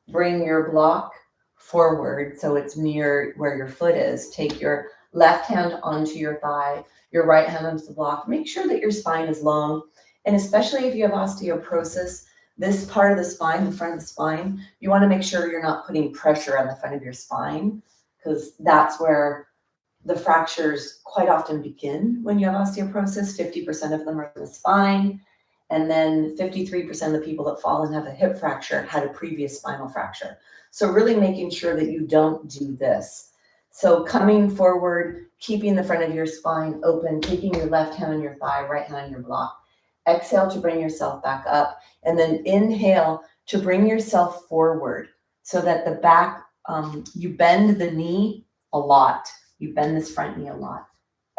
Bring your block forward so it's near where your foot is. Take your left hand onto your thigh, your right hand onto the block. Make sure that your spine is long. And especially if you have osteoporosis, this part of the spine, the front of the spine, you want to make sure you're not putting pressure on the front of your spine, because that's where the fractures quite often begin when you have osteoporosis. 50% of them are in the spine. And then 53% of the people that fall and have a hip fracture had a previous spinal fracture. So really making sure that you don't do this. So coming forward, keeping the front of your spine open, taking your left hand on your thigh, right hand on your block. Exhale to bring yourself back up. And then inhale to bring yourself forward so that the back, you bend the knee a lot. You bend this front knee a lot.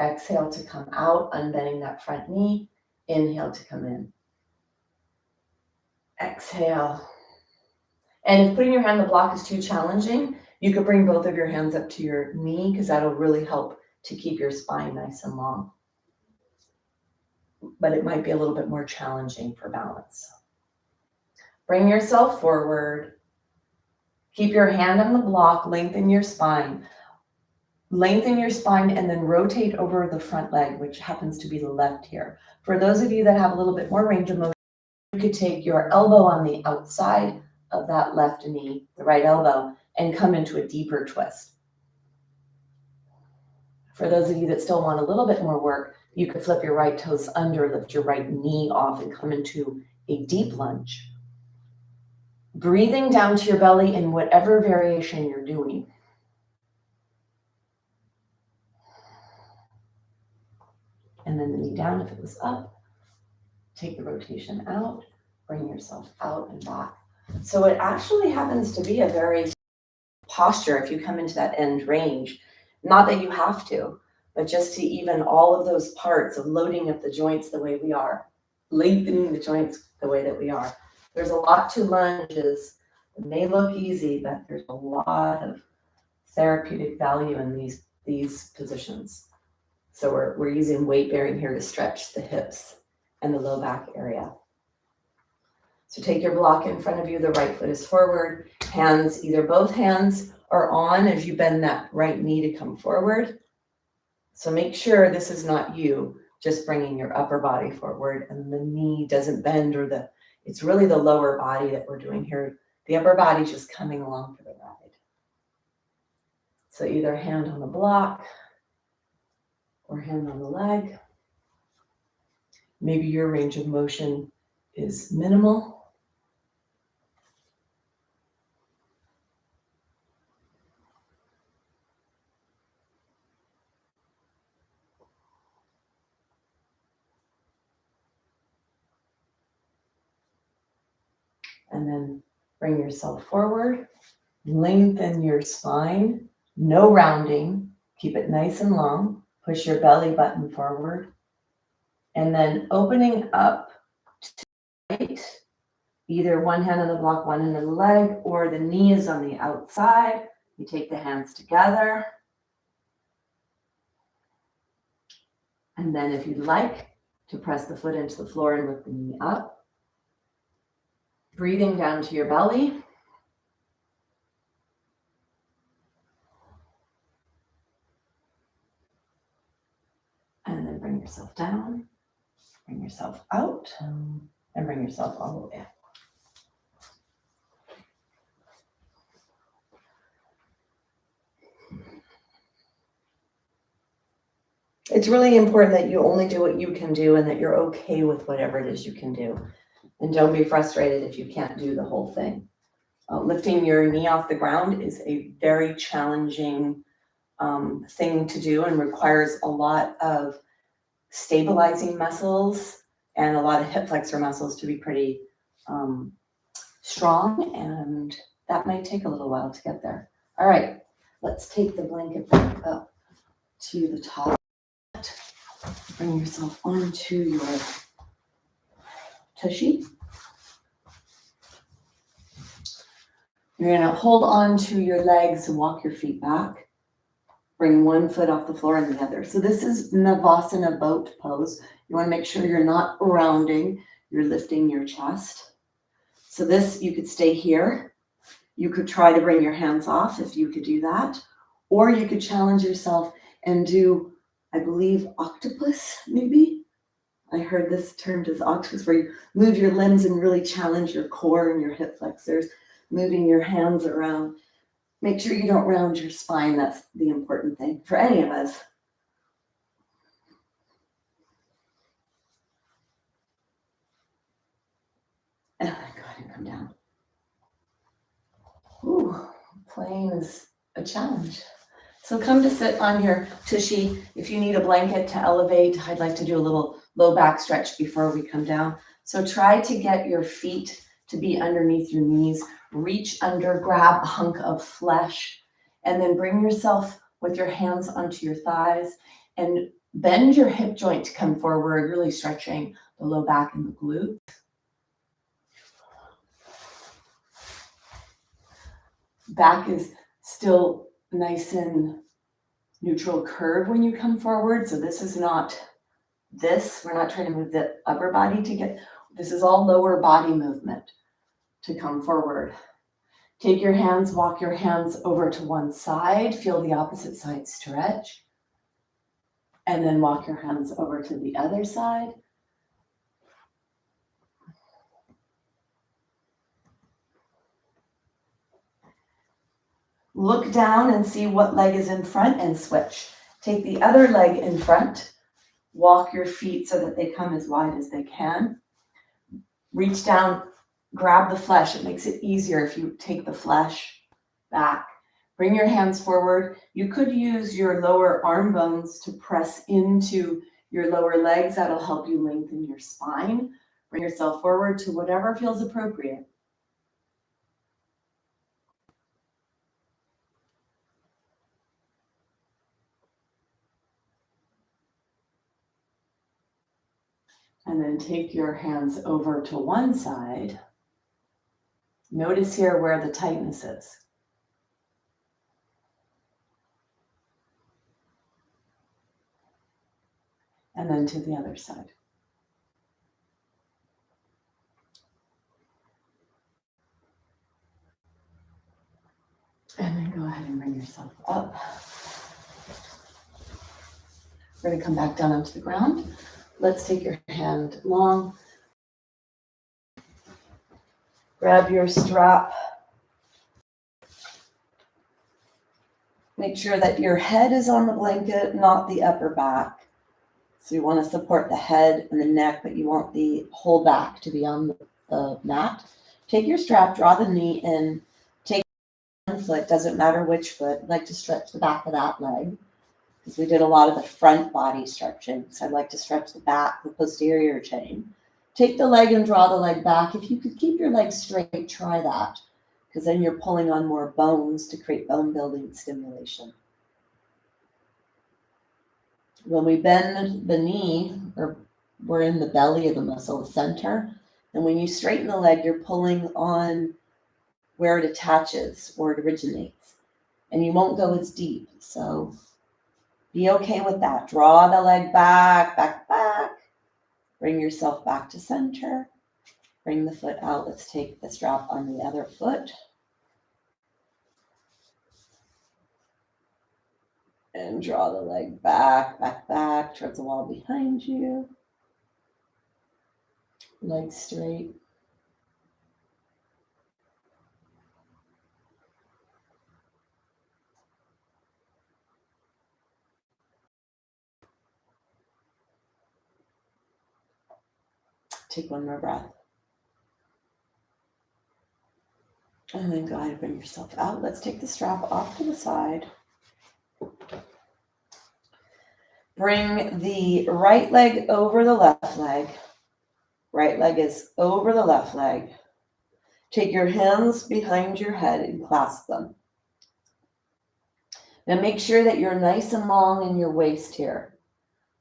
Exhale to come out, unbending that front knee. Inhale to come in. Exhale. And if putting your hand on the block is too challenging, you could bring both of your hands up to your knee, because that'll really help to keep your spine nice and long. But it might be a little bit more challenging for balance. Bring yourself forward. Keep your hand on the block, lengthen your spine. Lengthen your spine and then rotate over the front leg, which happens to be the left here. For those of you that have a little bit more range of motion, you could take your elbow on the outside of that left knee, the right elbow, and come into a deeper twist. For those of you that still want a little bit more work, you could flip your right toes under, lift your right knee off, and come into a deep lunge. Breathing down to your belly in whatever variation you're doing. And then the knee down if it was up. Take the rotation out, bring yourself out and back. So it actually happens to be a very posture if you come into that end range. Not that you have to, but just to even all of those parts of loading up the joints the way we are, lengthening the joints the way that we are. There's a lot to lunges. It may look easy, but there's a lot of therapeutic value in these positions. So we're using weight bearing here to stretch the hips and the low back area. So take your block in front of you. The right foot is forward. Hands, either both hands are on as you bend that right knee to come forward. So make sure this is not you just bringing your upper body forward and the knee doesn't bend, or it's really the lower body that we're doing here. The upper body's just coming along for the ride. So either hand on the block or hand on the leg. Maybe your range of motion is minimal. And then bring yourself forward, lengthen your spine, no rounding, keep it nice and long, push your belly button forward, and then opening up to the right, either one hand on the block, one hand on the leg, or the knee is on the outside. You take the hands together. And then if you'd like to press the foot into the floor and lift the knee up. Breathing down to your belly. And then bring yourself down, bring yourself out, and bring yourself all the way up. It's really important that you only do what you can do and that you're okay with whatever it is you can do. And don't be frustrated if you can't do the whole thing. Lifting your knee off the ground is a very challenging thing to do and requires a lot of stabilizing muscles and a lot of hip flexor muscles to be pretty strong, and that might take a little while to get there. All right, let's take the blanket back up to the top. Bring yourself onto your tushy. You're gonna hold on to your legs and walk your feet back. Bring one foot off the floor and the other. So this is Navasana boat pose. You wanna make sure you're not rounding, you're lifting your chest. So this, you could stay here. You could try to bring your hands off if you could do that. Or you could challenge yourself and do, I believe, octopus, maybe? I heard this termed as octopus, where you move your limbs and really challenge your core and your hip flexors, moving your hands around. Make sure you don't round your spine. That's the important thing for any of us. And then go ahead and come down. Ooh, playing is a challenge. So come to sit on your tushy. If you need a blanket to elevate, I'd like to do a little low back stretch before we come down. So try to get your feet to be underneath your knees. Reach under, grab a hunk of flesh, and then bring yourself with your hands onto your thighs and bend your hip joint to come forward, really stretching the low back and the glutes. Back is still nice and neutral curve when you come forward. So this is not this. We're not trying to move the upper body to get, this is all lower body movement to come forward. Take your hands, walk your hands over to one side, feel the opposite side stretch, and then walk your hands over to the other side. Look down and see what leg is in front and switch. Take the other leg in front. Walk your feet so that they come as wide as they can. Reach down, grab the flesh. It makes it easier if you take the flesh back. Bring your hands forward. You could use your lower arm bones to press into your lower legs. That'll help you lengthen your spine. Bring yourself forward to whatever feels appropriate. And then take your hands over to one side. Notice here where the tightness is. And then to the other side. And then go ahead and bring yourself up. We're going to come back down onto the ground. Let's take your hand long. Grab your strap. Make sure that your head is on the blanket, not the upper back. So you want to support the head and the neck, but you want the whole back to be on the mat. Take your strap, draw the knee in, take one foot, doesn't matter which foot. I'd like to stretch the back of that leg because we did a lot of the front body stretching. So I'd like to stretch the back, the posterior chain. Take the leg and draw the leg back. If you could keep your leg straight, try that, because then you're pulling on more bones to create bone building stimulation. When we bend the knee, or we're in the belly of the muscle, the center, and when you straighten the leg, you're pulling on where it attaches or it originates, and you won't go as deep. So be okay with that. Draw the leg back, back, back. Bring yourself back to center. Bring the foot out. Let's take the strap on the other foot. And draw the leg back, back, back towards the wall behind you. Legs straight. Take one more breath. And then go ahead and bring yourself out. Let's take the strap off to the side. Bring the right leg over the left leg. Right leg is over the left leg. Take your hands behind your head and clasp them. Now make sure that you're nice and long in your waist here.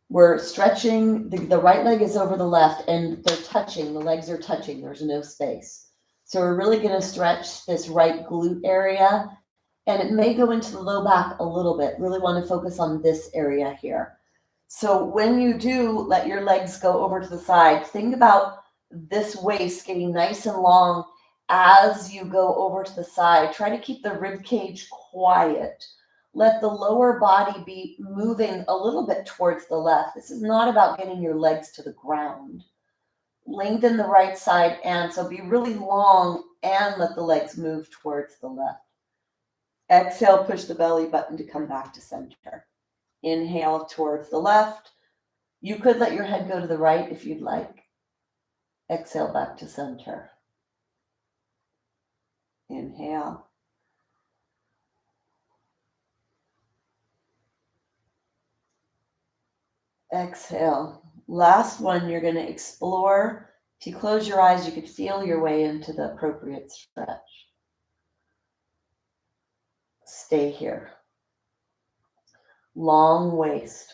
We're stretching, the right leg is over the left and they're touching, the legs are touching, there's no space. So we're really gonna stretch this right glute area, and it may go into the low back a little bit. Really wanna focus on this area here. So when you do let your legs go over to the side, think about this waist getting nice and long as you go over to the side. Try to keep the rib cage quiet. Let the lower body be moving a little bit towards the left. This is not about getting your legs to the ground. Lengthen the right side, and so be really long and let the legs move towards the left. Exhale, push the belly button to come back to center. Inhale towards the left. You could let your head go to the right if you'd like. Exhale back to center. Inhale. Exhale. Last one, you're going to explore. If you close your eyes, you could feel your way into the appropriate stretch. Stay here. Long waist.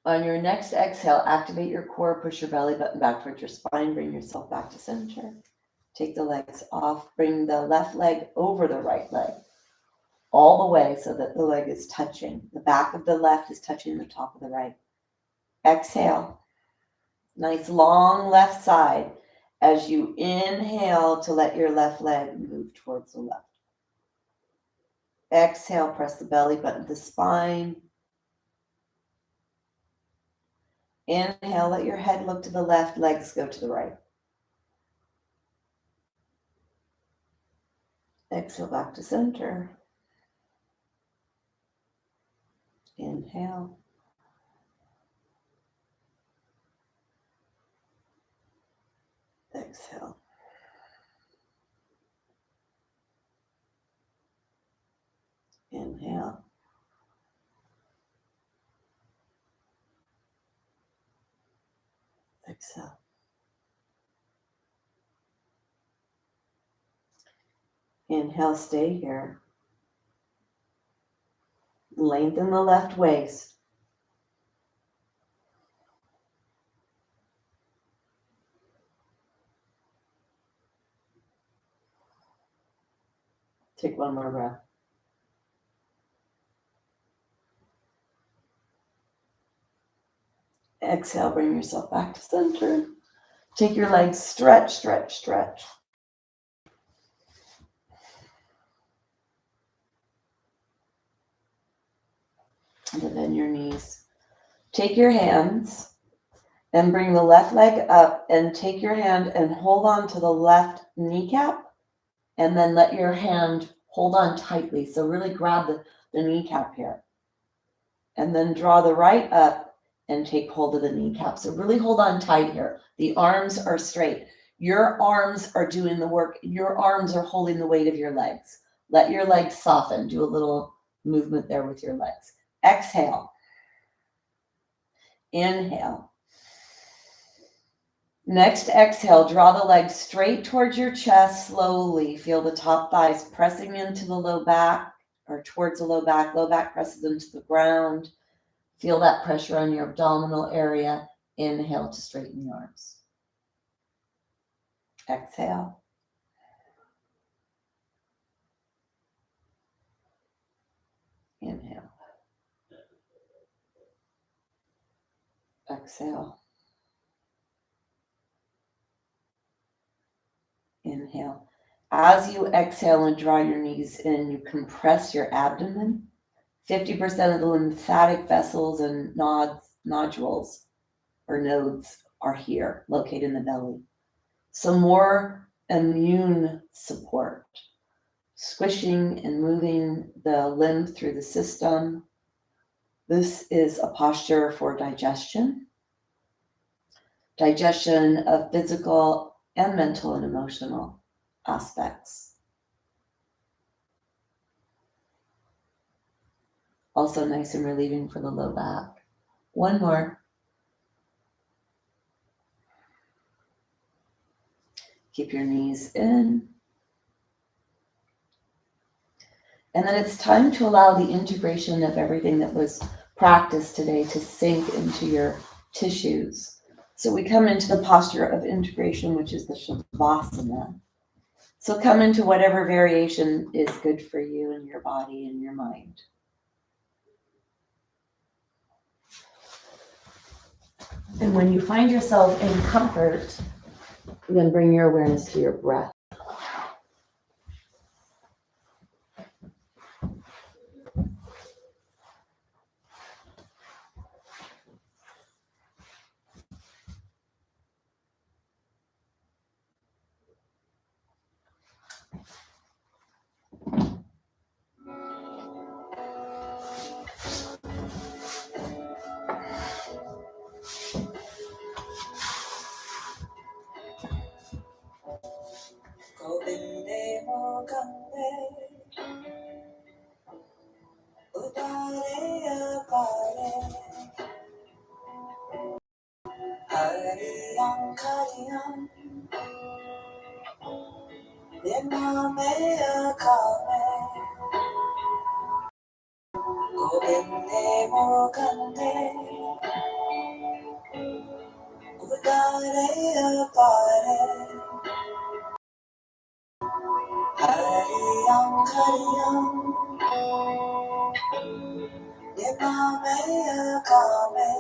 On your next exhale, activate your core, push your belly button back towards your spine, bring yourself back to center. Take the legs off, bring the left leg over the right leg, all the way so that the leg is touching. The back of the left is touching the top of the right. Exhale. Nice long left side as you inhale to let your left leg move towards the left. Exhale, press the belly button to the spine. Inhale, let your head look to the left, legs go to the right. Exhale back to center. Inhale. Exhale. Inhale. Exhale. Inhale, stay here. Lengthen the left waist. Take one more breath. Exhale, bring yourself back to center. Take your legs, stretch, stretch, stretch. And bend your knees. Take your hands and bring the left leg up and take your hand and hold on to the left kneecap and then let your hand hold on tightly. So really grab the kneecap here. And then draw the right up and take hold of the kneecap. So really hold on tight here. The arms are straight. Your arms are doing the work. Your arms are holding the weight of your legs. Let your legs soften. Do a little movement there with your legs. Exhale. Inhale. Next exhale, draw the legs straight towards your chest slowly. Feel the top thighs pressing into the low back or towards the low back. Low back presses into the ground. Feel that pressure on your abdominal area. Inhale to straighten the arms. Exhale. Inhale. Exhale. Inhale. As you exhale and draw your knees in, you compress your abdomen. 50% of the lymphatic vessels and nodules or nodes are here, located in the belly. So more immune support. squishing and moving the lymph through the system. This is a posture for digestion of physical and mental and emotional aspects. Also nice and relieving for the low back. One more. Keep your knees in. And then it's time to allow the integration of everything that was practiced today to sink into your tissues. So we come into the posture of integration, which is the Shavasana. So come into whatever variation is good for you and your body and your mind. And when you find yourself in comfort, then bring your awareness to your breath. Govinde mo gande, udare apare, hariyam kariyam, nimame akame. Govinde mo gande, udare apare, hariyam kariyam, nimame akame.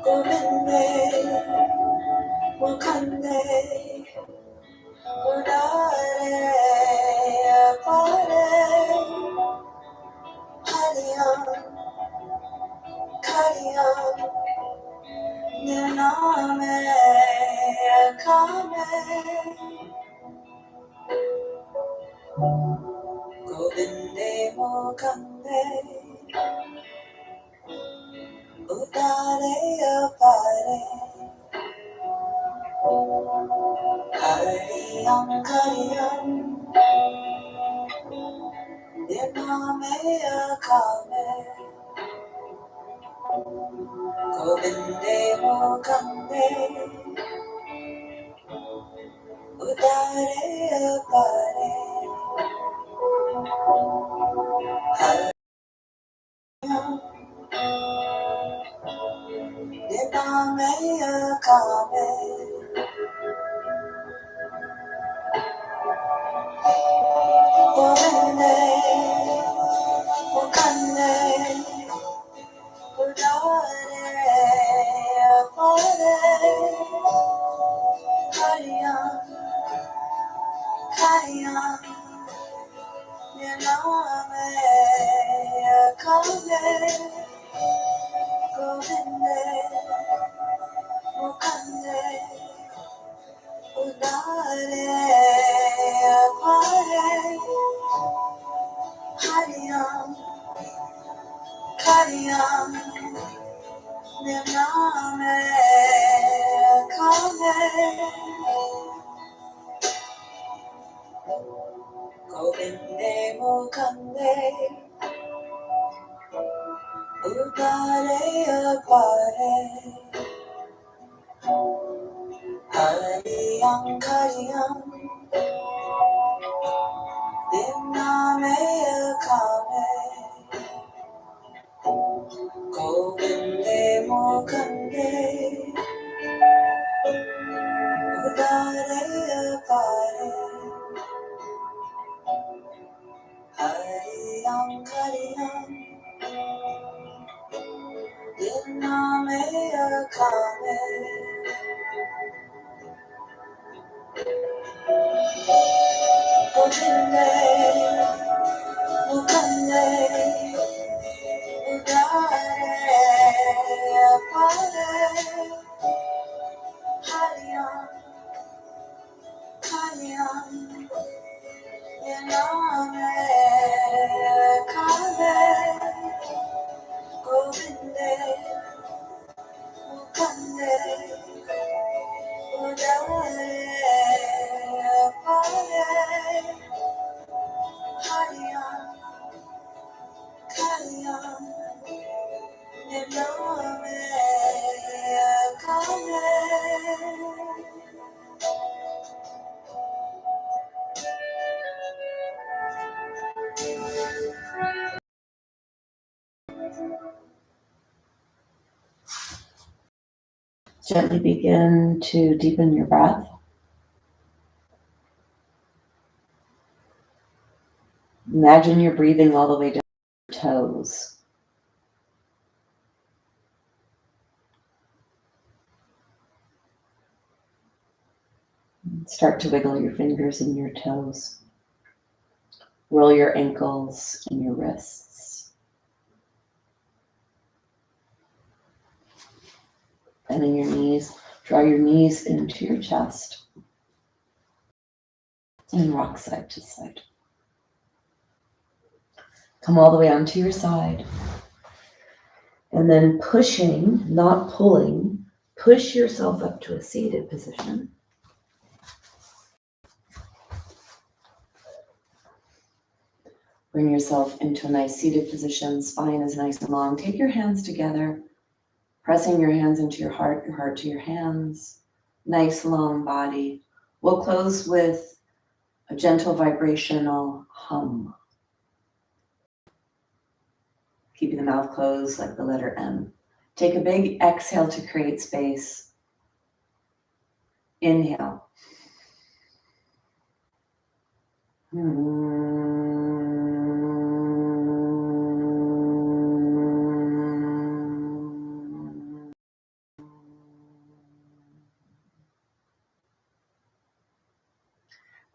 Govinde mo gande, udare apare, hariyam kariyam, nimame akame. Govinde mo gande, udare apare, hariyam kariyam, nimame akame. Govinde mo gande, udare apare, hariyam nimame akame. Govinde mo gande, udare apare, hariyam kariyam, nimame akame. Govinde mo gande, udare apare, hariyam kariyam, nimame akame. Govinde mo gande, udare apare, hariyam kariyam, nimame akame. Govinde mo gande, udare apare, hariyam kariyam, nimame akame. Govinde mo gande, udare apare, hariyam Gently begin to deepen your breath. Imagine you're breathing all the way down to your toes. Start to wiggle your fingers and your toes. Roll your ankles and your wrists. And then your knees. Draw your knees into your chest. And rock side to side. Come all the way onto your side. And then pushing, not pulling, push yourself up to a seated position. Bring yourself into a nice seated position. Spine is nice and long. Take your hands together, pressing your hands into your heart to your hands. Nice long body. We'll close with a gentle vibrational hum. Keeping the mouth closed like the letter M. Take a big exhale to create space. Inhale.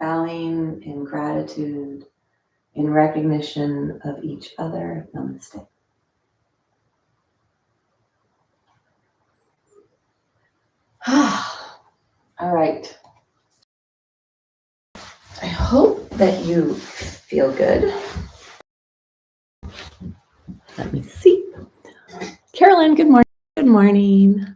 Bowing in gratitude, in recognition of each other. Namaste. All right. I hope that you feel good. Let me see. Carolyn, good morning. Good morning.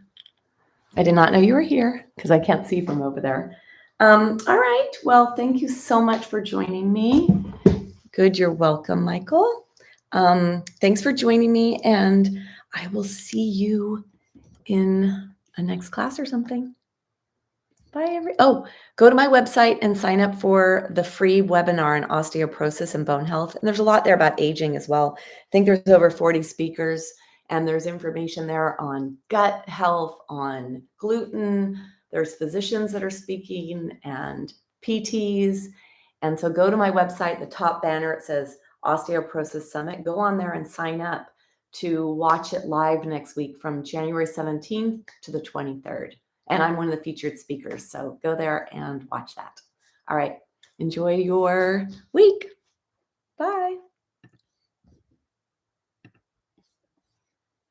I did not know you were here because I can't see from over there. All right. Well, thank you so much for joining me. Good. You're welcome, Michael. Thanks for joining me, and I will see you in a next class or something. Bye, go to my website and sign up for the free webinar on osteoporosis and bone health. And there's a lot there about aging as well. I think there's over 40 speakers, and there's information there on gut health, on gluten. There's physicians that are speaking and PTs. And so go to my website, the top banner, it says Osteoporosis Summit. Go on there and sign up to watch it live next week from January 17th to the 23rd. And I'm one of the featured speakers. So go there and watch that. All right. Enjoy your week. Bye.